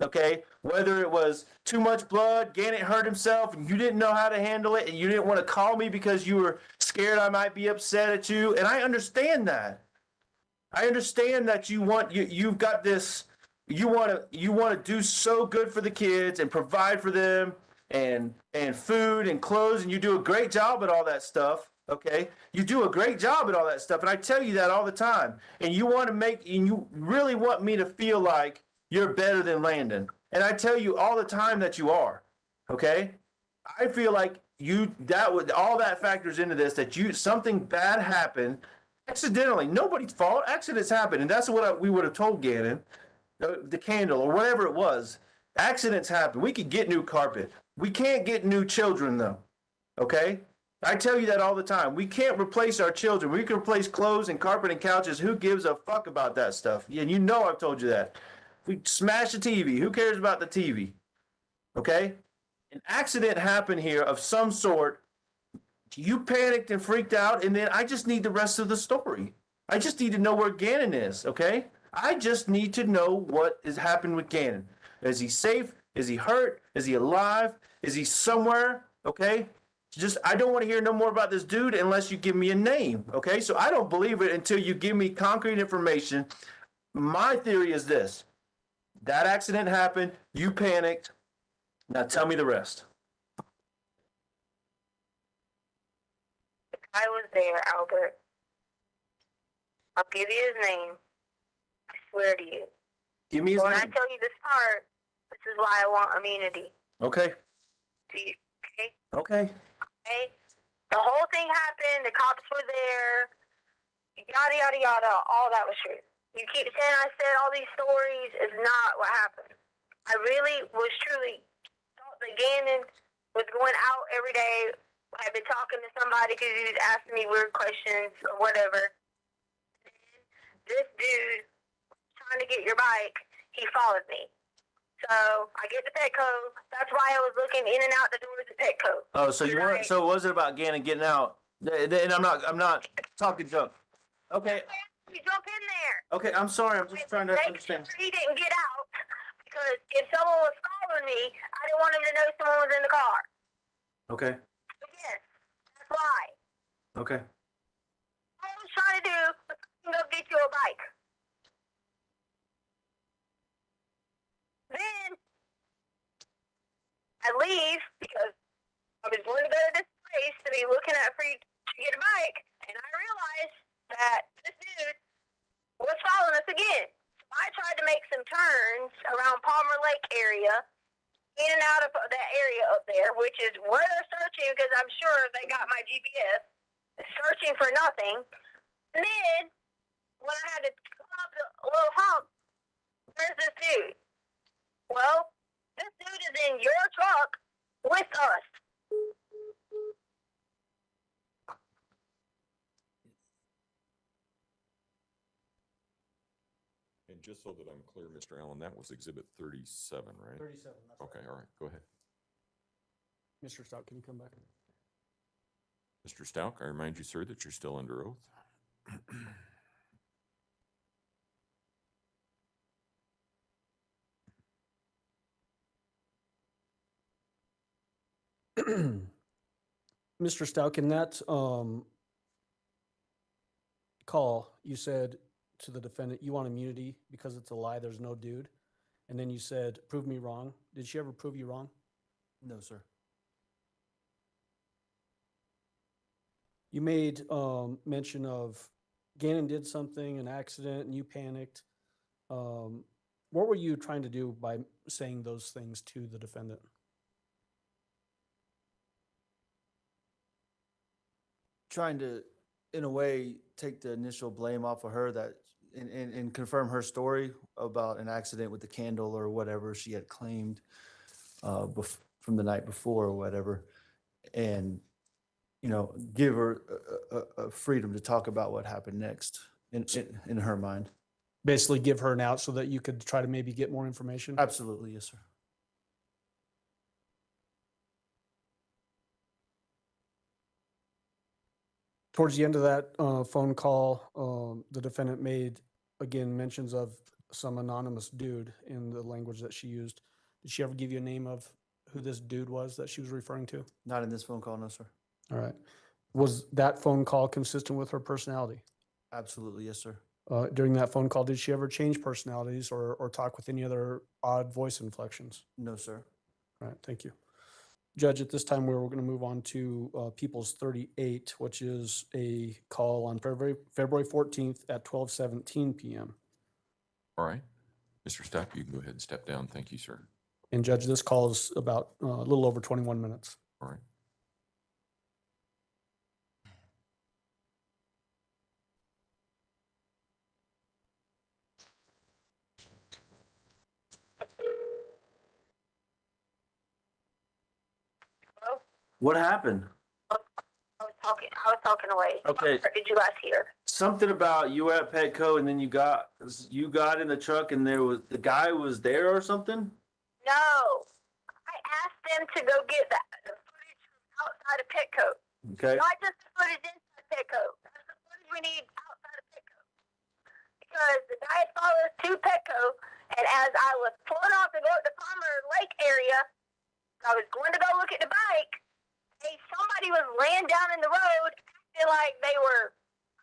Okay, whether it was too much blood, Gannon hurt himself, and you didn't know how to handle it, and you didn't want to call me because you were scared I might be upset at you, and I understand that. I understand that you've got this. You want to do so good for the kids and provide for them, and food and clothes, and you do a great job at all that stuff. Okay, you do a great job at all that stuff, and I tell you that all the time. And you really want me to feel like you're better than Landon. And I tell you all the time that you are. Okay? I feel like all that factors into this, that something bad happened accidentally. Nobody's fault. Accidents happen. And that's what we would have told Gannon, the candle or whatever it was. Accidents happen. We could get new carpet. We can't get new children though. Okay? I tell you that all the time. We can't replace our children. We can replace clothes and carpet and couches. Who gives a fuck about that stuff? And you know I've told you that. We smash the TV. Who cares about the TV? Okay? An accident happened here of some sort. You panicked and freaked out, and then I just need the rest of the story. I just need to know where Gannon is, okay? I just need to know what has happened with Gannon. Is he safe? Is he hurt? Is he alive? Is he somewhere? Okay? I don't want to hear no more about this dude unless you give me a name, okay? So I don't believe it until you give me concrete information. My theory is this. That accident happened. You panicked. Now tell me the rest. I was there, Albert. I'll give you his name. swear to you. Give me his When I name. tell you this part, this is why I want immunity. Okay. Do you, okay? Okay. Okay? The whole thing happened. The cops were there. Yada, yada, yada. All that was true. You keep saying I said all these stories is not what happened. I really was truly thought that Gannon was going out every day. I've been talking to somebody because he was asking me weird questions or whatever. This dude trying to get your bike, he followed me. So I get the Petco. That's why I was looking in and out the door of the Petco. Oh, so you weren't. So it wasn't about Gannon getting out. And I'm not talking junk. Okay. You jump in there. Okay. I'm sorry. I'm just trying to Make understand. sure he didn't get out because if someone was following me, I didn't want him to know someone was in the car. Okay. But yes, that's why. Okay. All I was trying to do was go get you a bike. Then I leave because I was going to go to this place to be looking at free to get a bike, and I realized that this dude was following us again. I tried to make some turns around Palmer Lake area, in and out of that area up there, which is where they're searching because I'm sure they got my GPS, searching for nothing. And then, when I had to come up the little hump, there's this dude. Well, this dude is in your truck with us. And just so that I'm clear, Mr. Allen, that was exhibit 37, right? 37. That's Okay, all right, go ahead. Mr. Stout, can you come back? Mr. Stauch, I remind you, sir, that you're still under oath. Mr. Stout, in that call, you said to the defendant, you want immunity because it's a lie, there's no dude. And then you said, prove me wrong. Did she ever prove you wrong? No, sir. You made mention of Gannon did something, an accident, and you panicked. What were you trying to do by saying those things to the defendant? Trying to, in a way, take the initial blame off of her that and confirm her story about an accident with the candle or whatever she had claimed from the night before or whatever, and give her a freedom to talk about what happened next in her mind. Basically give her an out so that you could try to maybe get more information? Absolutely, yes, sir. Towards the end of that phone call, the defendant made, again, mentions of some anonymous dude in the language that she used. Did she ever give you a name of who this dude was that she was referring to? Not in this phone call, no, sir. All right. Was that phone call consistent with her personality? Absolutely, yes, sir. During that phone call, did she ever change personalities or talk with any other odd voice inflections? No, sir. All right, thank you. Judge, at this time, we're going to move on to People's 38, which is a call on February 14th at 12:17 p.m. All right. Mr. Stauch, you can go ahead and step down. Thank you, sir. And Judge, this call is about a little over 21 minutes. All right. Hello? What happened? I was talking away. Okay. Did you guys hear? Something about you were at Petco and then you got in the truck and the guy was there or something? No. I asked them to go get the footage outside of Petco. Okay. Not just the footage inside Petco. That's the footage we need outside of Petco. Because the guy followed us to Petco, and as I was pulling off to go to the Palmer Lake area, I was going to go look at the bike. Somebody was laying down in the road, acting like they were,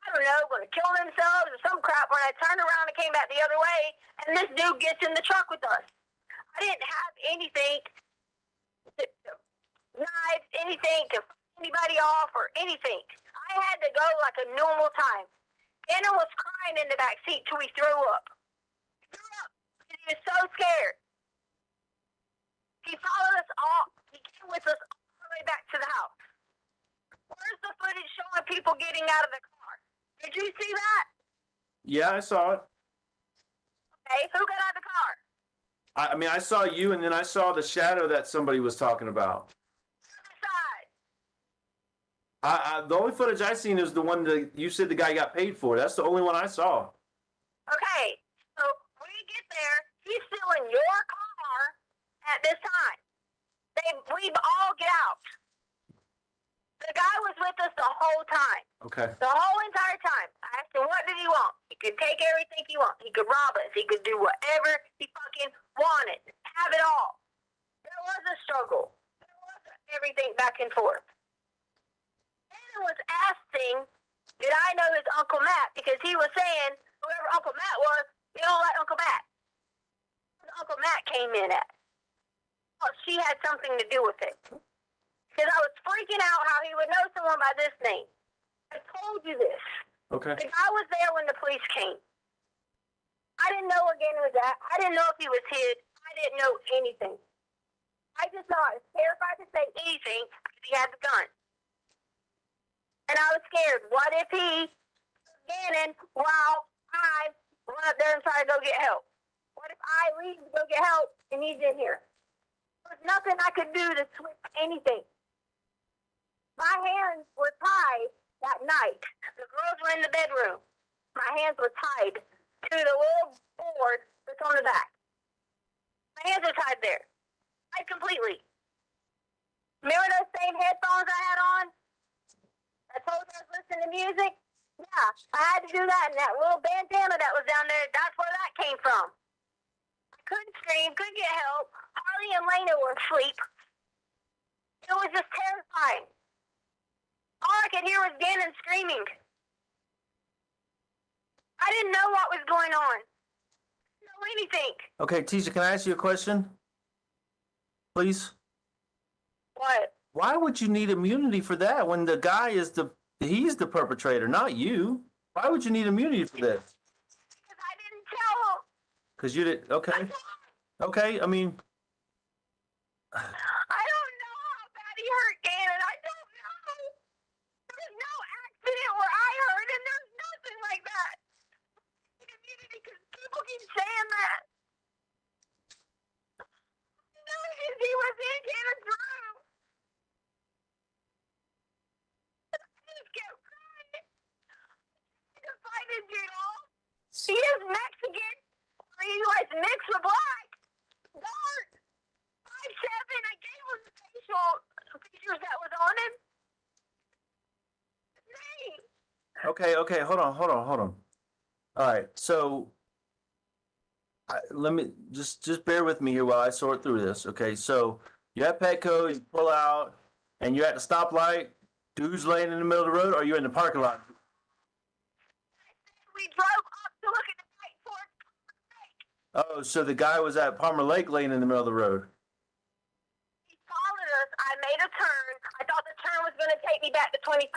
I don't know, going to kill themselves or some crap. When I turned around and came back the other way, and this dude gets in the truck with us. I didn't have anything, knives, anything to fight anybody off or anything. I had to go like a normal time. Anna was crying in the back seat till we threw up. He was so scared. He followed us all. He came with us all the way back to the house. Where's the footage showing people getting out of the car? Did you see that? Yeah, I saw it. Okay, who got out of the car? I mean, I saw you, and then I saw the shadow that somebody was talking about. Other side. The only footage I seen is the one that you said the guy got paid for. That's the only one I saw. Okay, so we get there. He's still in your car at this time. We all get out. The guy was with us the whole time. Okay. The whole entire time. I asked him, what did he want? He could take everything he wants. He could rob us. He could do whatever he fucking wanted. Have it all. There was a struggle. There was everything back and forth. Gannon was asking, did I know his Uncle Matt? Because he was saying, whoever Uncle Matt was, they don't like Uncle Matt. Uncle Matt came in at. Well, she had something to do with it. Because I was freaking out how he would know someone by this name. I told you this. Okay. The guy was there when the police came. I didn't know where Gannon was at. I didn't know if he was hid. I didn't know anything. I just know I was terrified to say anything because he had the gun. And I was scared. What if he, Gannon, while I run up there and try to go get help? What if I leave to go get help and he's in here? There was nothing I could do to switch anything. My hands were tied that night. The girls were in the bedroom. My hands were tied to the little board that's on the back. My hands were tied there. Tied completely. Remember those same headphones I had on? I told you I was listening to music? Yeah, I had to do that, and that little bandana that was down there, that's where that came from. I couldn't scream, couldn't get help. Harley and Lena were asleep. It was just terrifying. All I could hear was Gannon screaming. I didn't know what was going on. I didn't know anything. Okay, Tisha, can I ask you a question? Please? What? Why would you need immunity for that when the guy he's the perpetrator, not you? Why would you need immunity for this? Because I didn't tell him. Because you did, okay. Okay, I mean, I don't know how bad he hurt Gannon. I don't know. There's no accident where I heard, and there's nothing like that. Because people keep saying that. No, because he was in Gannon's room. I just kept crying. To find his girl. He is Mexican. Or he was mixed with black. Dark. 5'7". I gave him the facial features that was on him. His name. okay, hold on. All right, so let me just bear with me here while I sort through this. Okay, so you're at Petco, you pull out, and you're at the stoplight. Dude's laying in the middle of the road, or you're in the parking lot? We drove up to look at the night for Oh, so the guy was at Palmer Lake laying in the middle of the road. He followed us. I made a turn. I thought the turn was going to take me back to 25.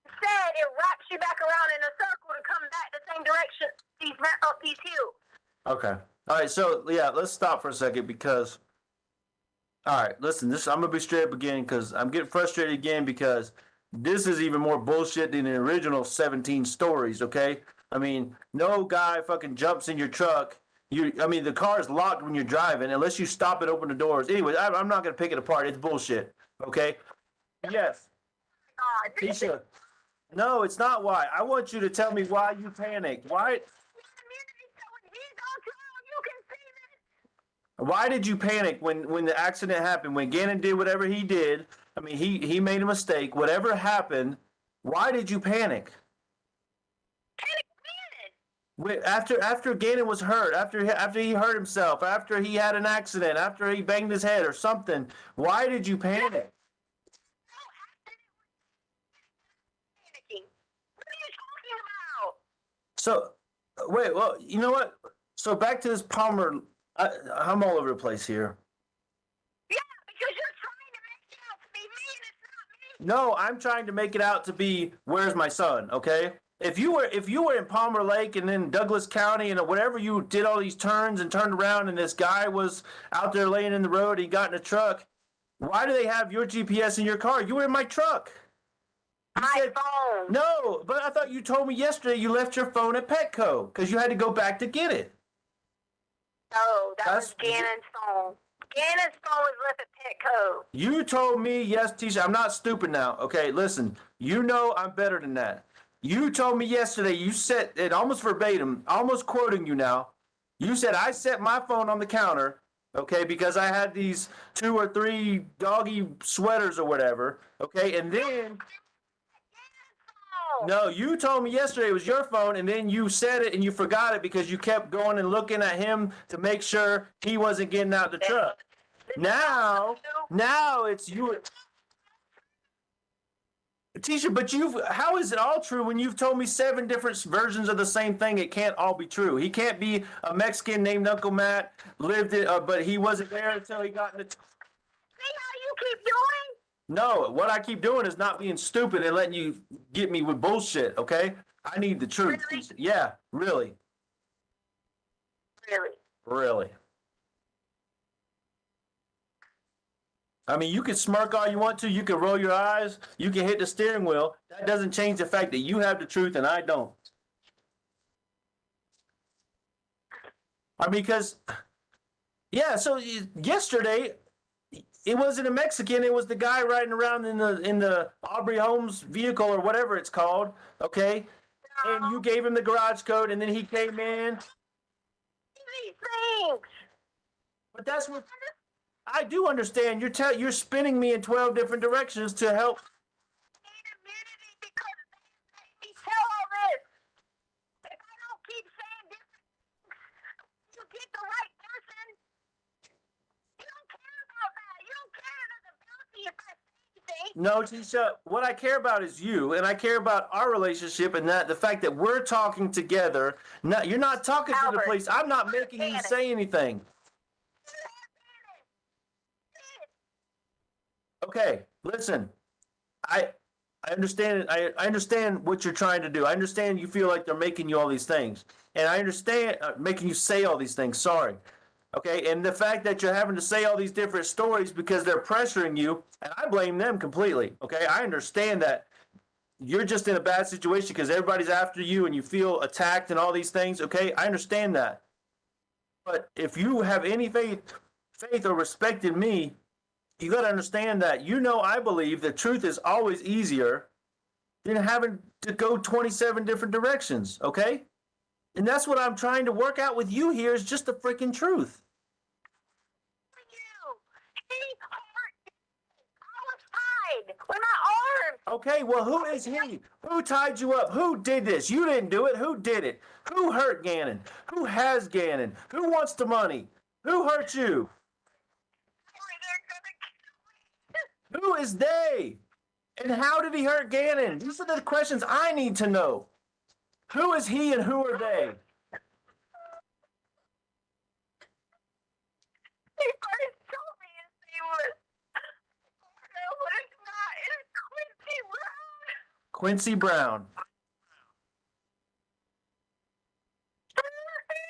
Instead, it wraps you back around in a circle to come back the same direction up these hills. Okay. All right, so yeah, let's stop for a second because, all right, listen, I'm gonna be straight up again because I'm getting frustrated again because this is even more bullshit than the original 17 stories, okay? I mean, no guy fucking jumps in your truck. The car is locked when you're driving unless you stop and open the doors. Anyway, I'm not gonna pick it apart. It's bullshit, okay? Yes. God. Tisha, no, it's not why. I want you to tell me why you panicked. Why did you panic when the accident happened? When Gannon did whatever he did, I mean, he made a mistake. Whatever happened, why did you panic? After Gannon was hurt, after he hurt himself, after he had an accident, after he banged his head or something, why did you panic? What are you talking about? So, wait, well, you know what? So back to this Palmer, I'm all over the place here. Yeah, because you're trying to make it out to be me and it's not me. No, I'm trying to make it out to be, where's my son, okay? If you were in Palmer Lake and then Douglas County and whatever, you did all these turns and turned around and this guy was out there laying in the road, he got in a truck. Why do they have your GPS in your car? You were in my truck. You My said- phone. No, but I thought you told me yesterday you left your phone at Petco because you had to go back to get it. No, that That's- was Gannon's phone. Gannon's phone was left at Petco. You told me, yes, Tisha, I'm not stupid now. Okay, listen, you know I'm better than that. You told me yesterday, you said it almost verbatim, almost quoting you now. You said I set my phone on the counter, okay, because I had these 2 or 3 doggy sweaters or whatever, okay, and then, Oh, no, you told me yesterday it was your phone, and then you said it and you forgot it because you kept going and looking at him to make sure he wasn't getting out the truck. Now it's you. Tisha, but how is it all true when you've told me 7 different versions of the same thing? It can't all be true. He can't be a Mexican named Uncle Matt, lived it, but he wasn't there until he got in the. See how you keep doing? No, what I keep doing is not being stupid and letting you get me with bullshit, okay? I need the truth. Really? Tisha. Yeah, really. Really? Really. I mean, you can smirk all you want to, you can roll your eyes, you can hit the steering wheel. That doesn't change the fact that you have the truth and I don't. I mean, because, yeah, so yesterday, it wasn't a Mexican, it was the guy riding around in the Aubrey Holmes vehicle or whatever it's called, okay? And you gave him the garage code and then he came in. These things. But that's what I do understand. You're spinning me in 12 different directions to help. Need immunity because they made me tell all this. If I don't keep saying different things, you get the right person. You don't care about that. You don't care about the ability if I say anything. No, Tisha, what I care about is you, and I care about our relationship and that the fact that we're talking together. Not, you're not talking to the Albert, police. I'm not making you Gannon. say anything. Okay, listen. I understand. I understand what you're trying to do. I understand you feel like they're making you all these things, and I understand making you say all these things. Sorry. Okay, and the fact that you're having to say all these different stories because they're pressuring you, and I blame them completely. Okay, I understand that you're just in a bad situation because everybody's after you and you feel attacked and all these things. Okay, I understand that. But if you have any faith or respect in me, you got to understand that, I believe the truth is always easier than having to go 27 different directions, okay? And that's what I'm trying to work out with you here is just the freaking truth. You. He hurt me. I was tied with my arms. Okay, well, who is he? Who tied you up? Who did this? You didn't do it. Who did it? Who hurt Gannon? Who has Gannon? Who wants the money? Who hurt you? They're gonna kill me. Who is they? And how did he hurt Gannon? These are the questions I need to know. Who is he and who are they? He first told me his name was. No, but it's not. It's Quincy Brown. Quincy Brown.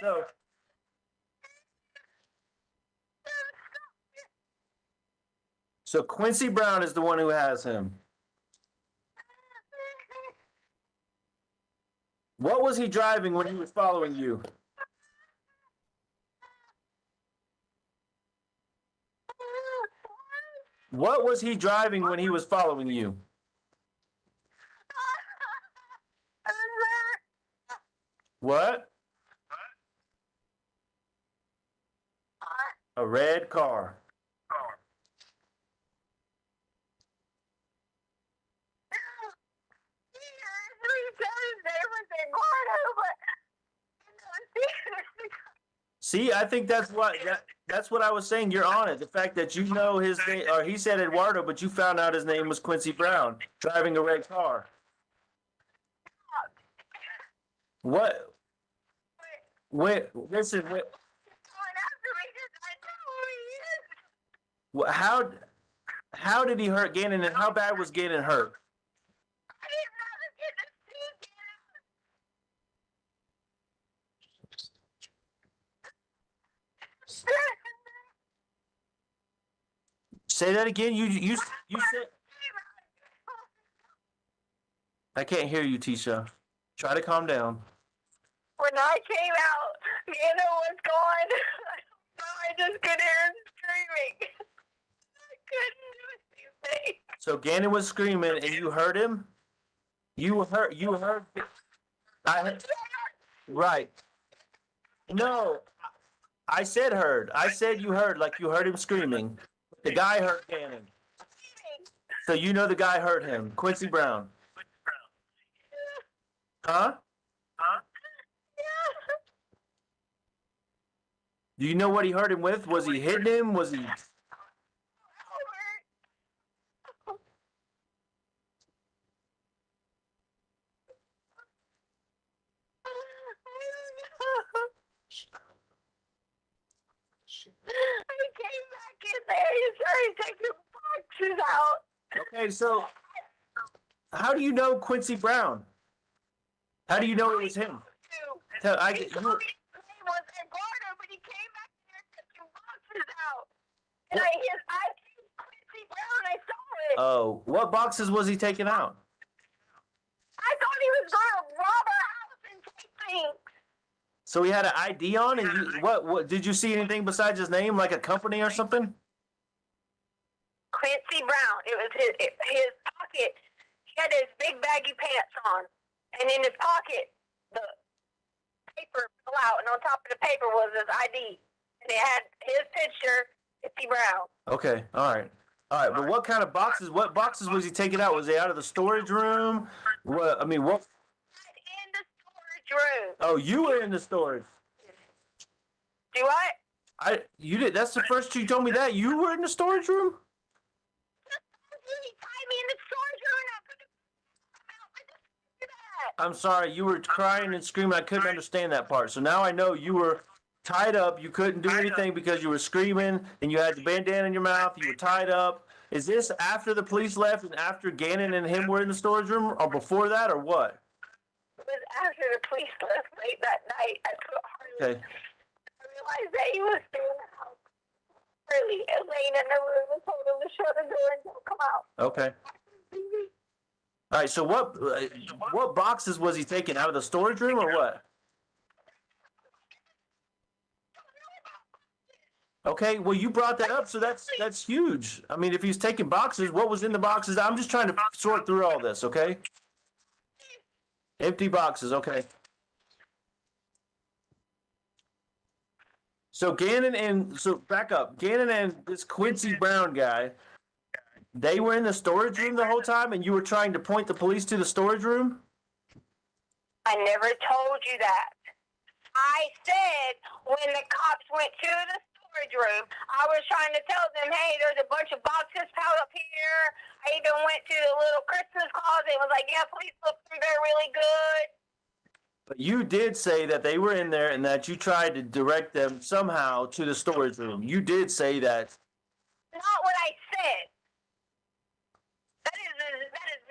So, so Quincy Brown is the one who has him. What was he driving when he was following you? What was he driving when he was following you? What? A red car. See, I think that's what I was saying. You're on it. The fact that you know his name, or he said Eduardo, but you found out his name was Quincy Brown, driving a red car. What? Wait, listen. Wait, how did he hurt Gannon, and how bad was Gannon hurt? Say that again. You said. I can't hear you, Tisha. Try to calm down. When I came out, Gannon was gone. So I just could hear him screaming. I couldn't do anything. So Gannon was screaming, and you heard him. You heard. Right. No, I said heard. I said you heard, like you heard him screaming. The guy heard Gannon. So you know the guy heard him, Quincy Brown. Huh? Do you know what he heard him with? Was he hitting him? Was he? I came back in there. He started taking boxes out. Okay, so how do you know Quincy Brown? How do you know it was him? Tell, He told me his name was Eduardo, but he came back in there taking boxes out. And I came Quincy Brown. I saw it. Oh, what boxes was he taking out? I thought he was going to rob our house and take things. So he had an ID on, and you, what did you see anything besides his name, like a company or something? Quincy Brown. It was his pocket. He had his big baggy pants on, and in his pocket, the paper fell out, and on top of the paper was his ID, and it had his picture, Quincy Brown. Okay, all right. But what kind of boxes? What boxes was he taking out? Was they out of the storage room? What? I mean, what? In the storage room. Oh, you were in the storage. Do what? You did. That's the first you told me that you were in the storage room. He tied me in the storage room, and I couldn't come out. I just did that. I'm sorry. You were crying and screaming. I couldn't understand that part. So now I know you were tied up. You couldn't do anything because you were screaming and you had the bandana in your mouth. You were tied up. Is this after the police left and after Gannon and him were in the storage room, or before that, or what? It was after the police left late that night. I Okay. realized that he was still in the house. Really, laying in the room and told him to shut the door and don't come out. Okay. All right. So what boxes was he taking out of the storage room, or what? Okay, well, you brought that up, so that's huge. I mean, if he's taking boxes, what was in the boxes? I'm just trying to sort through all this, okay? Empty boxes, okay. So back up. Gannon and this Quincy Brown guy, they were in the storage room the whole time, and you were trying to point the police to the storage room? I never told you that. I said when the cops went to the storage room, I was trying to tell them, hey, there's a bunch of boxes piled up here. I even went to the little Christmas closet and was like, yeah, please look through there really good. But you did say that they were in there and that you tried to direct them somehow to the storage room. You did say that. Not what I said. That is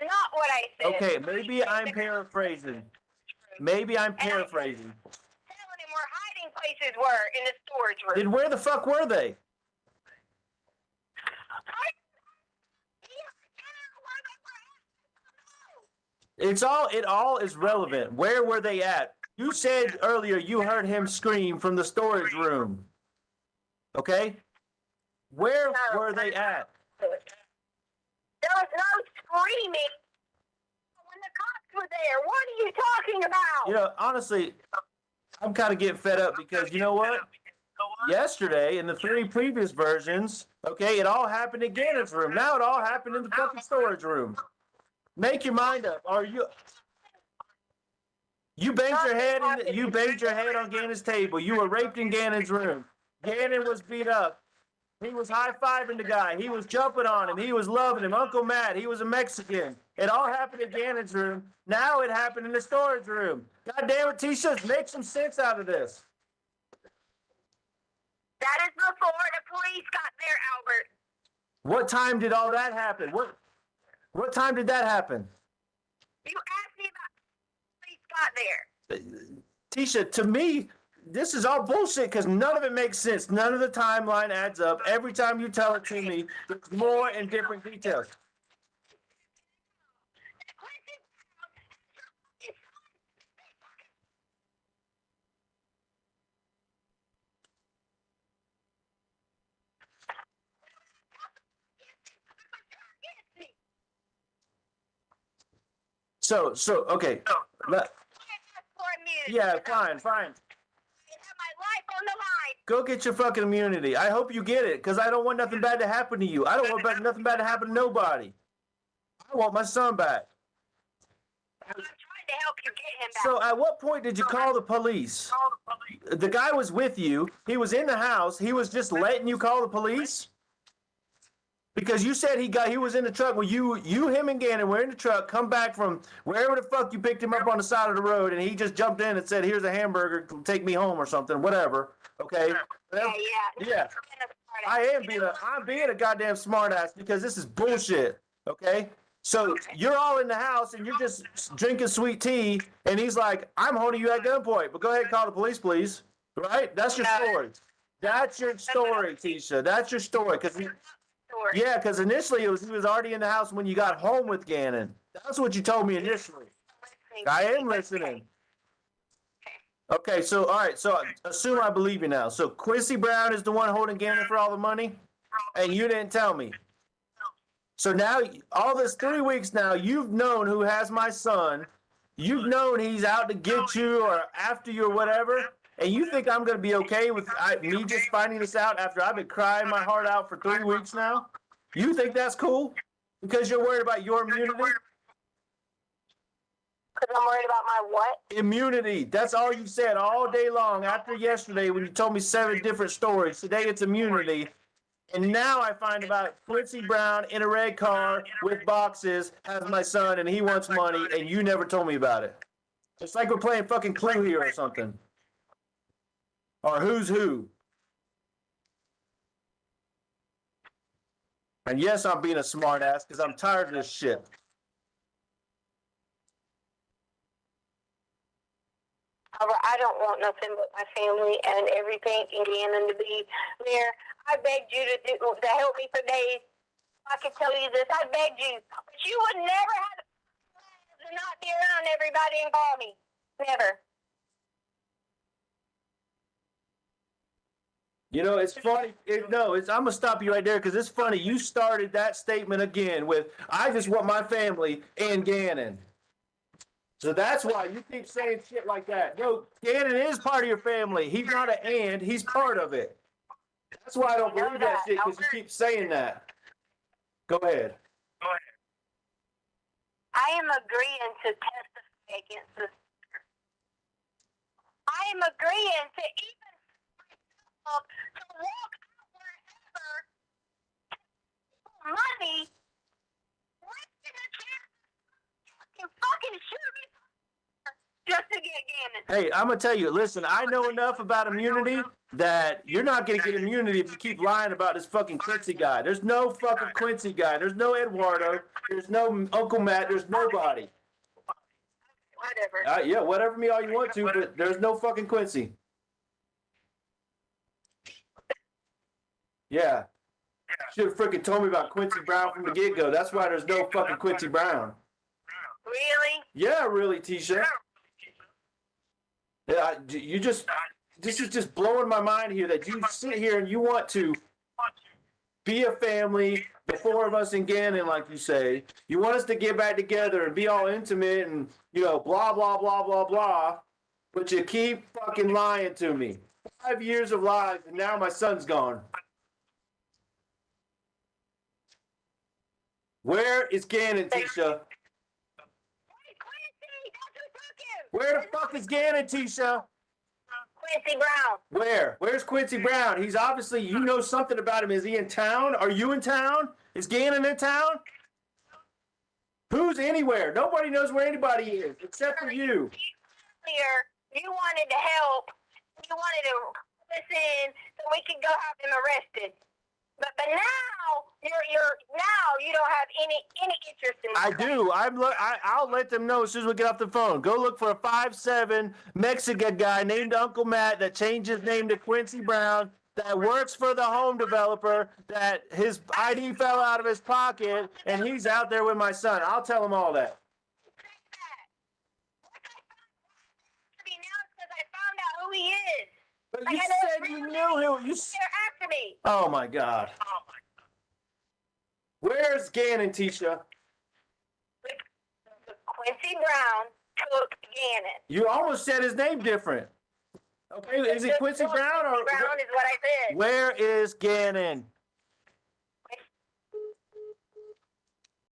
not what I said. Okay, maybe I'm paraphrasing. Telling him where hiding places were in the storage room. Then where the fuck were they? It all is relevant. Where were they at? You said earlier you heard him scream from the storage room. Okay? Where were they at? There was no screaming when the cops were there. What are you talking about? You know, honestly, I'm kind of getting fed up because you know what? Yesterday, in the 3 previous versions, okay, it all happened in Gannon's room. Now it all happened in the fucking storage room. Make your mind up. Are you banged your head on Gannon's table. You were raped in Gannon's room. Gannon was beat up. He was high-fiving the guy. He was jumping on him. He was loving him. Uncle Matt, he was a Mexican. It all happened in Gannon's room. Now it happened in the storage room. God damn it, Tisha, make some sense out of this. That is before the police got there, Albert. What time did all that happen? What time did that happen? You asked me about the police got there. Tisha, to me, this is all bullshit because none of it makes sense. None of the timeline adds up. Every time you tell it to me, there's more and different details. So, okay. Let- yeah, fine. My life on the line. Go get your fucking immunity. I hope you get it because I don't want nothing bad to happen to you. I don't want nothing bad to happen to nobody. I want my son back. I'm trying to help you get him back. So at what point did you call the police? The guy was with you. He was in the house. He was just letting you call the police? Because you said he was in the truck. Well, you, him, and Gannon were in the truck, come back from wherever the fuck you picked him up on the side of the road, and he just jumped in and said, "Here's a hamburger, take me home," or something, whatever. Okay. Yeah. I'm being a goddamn smartass because this is bullshit. Okay. So you're all in the house and you're just drinking sweet tea, and he's like, "I'm holding you at gunpoint, but go ahead and call the police, please." Right? That's your story. That's your story, Tisha. That's your story. Because initially he was already in the house when you got home with Gannon. That's what you told me initially. I am listening. Okay, so all right, so assume I believe you now. So Quincy Brown is the one holding Gannon for all the money, and you didn't tell me. So now, all this 3 weeks now, you've known who has my son. You've known he's out to get you or after you or whatever, and you think I'm going to be okay with me just finding this out after I've been crying my heart out for 3 weeks now? You think that's cool? Because you're worried about your immunity? Because I'm worried about my what? Immunity. That's all you said all day long after yesterday when you told me 7 different stories. Today it's immunity. And now I find about Quincy Brown in a red car with boxes, has my son, and he wants money, and you never told me about it. It's like we're playing fucking Clue here or something. Or Who's Who. And yes, I'm being a smartass because I'm tired of this shit. I don't want nothing but my family and everything and Gannon to be there. I begged you to help me for days. I could tell you this. I begged you. But you would never have to not be around everybody and call me. Never. You know, it's funny. I'm going to stop you right there because it's funny. You started that statement again with, "I just want my family and Gannon." So that's why you keep saying shit like that. No, Gannon is part of your family. He's not an and, he's part of it. That's why I don't believe that shit, because you keep saying that. Go ahead. I am agreeing to testify against this. I am agreeing to even myself to walk out wherever money, wasting a chance to fucking shoot me just to get Gannon. Hey, I'm going to tell you, listen, I know enough about immunity that you're not going to get immunity if you keep lying about this fucking Quincy guy. There's no fucking Quincy guy. There's no Eduardo. There's no Uncle Matt. There's nobody. Whatever. Yeah, whatever me all you want to, but there's no fucking Quincy. Yeah. Should have freaking told me about Quincy Brown from the get-go. That's why there's no fucking Quincy Brown. Really? Yeah, really, Tisha. Yeah, this is just blowing my mind here that you sit here and you want to be a family, the 4 of us in Gannon, like you say. You want us to get back together and be all intimate and, blah, blah, blah, blah, blah. But you keep fucking lying to me. 5 years of lies, and now my son's gone. Where is Gannon, Tisha? Where the fuck is Gannon, Tisha? Quincy Brown. Where? Where's Quincy Brown? He's obviously, you know something about him. Is he in town? Are you in town? Is Gannon in town? Who's anywhere? Nobody knows where anybody is except for you. Earlier, you wanted to help. You wanted to listen so we could go have him arrested. But now you don't have any interest in I that. do. I'll let them know as soon as we get off the phone. Go look for a 5'7" Mexican guy named Uncle Matt that changed his name to Quincy Brown, that works for the home developer, that his ID fell out of his pocket, and he's out there with my son. I'll tell him all that. I mean, now it's because I found out who he is. But I you had said to you really knew him. They're after me. Oh my God. Where's Gannon, Tisha? Quincy Brown took Gannon. You almost said his name different. Okay, is it Quincy Brown or Brown is what I said. where is Gannon?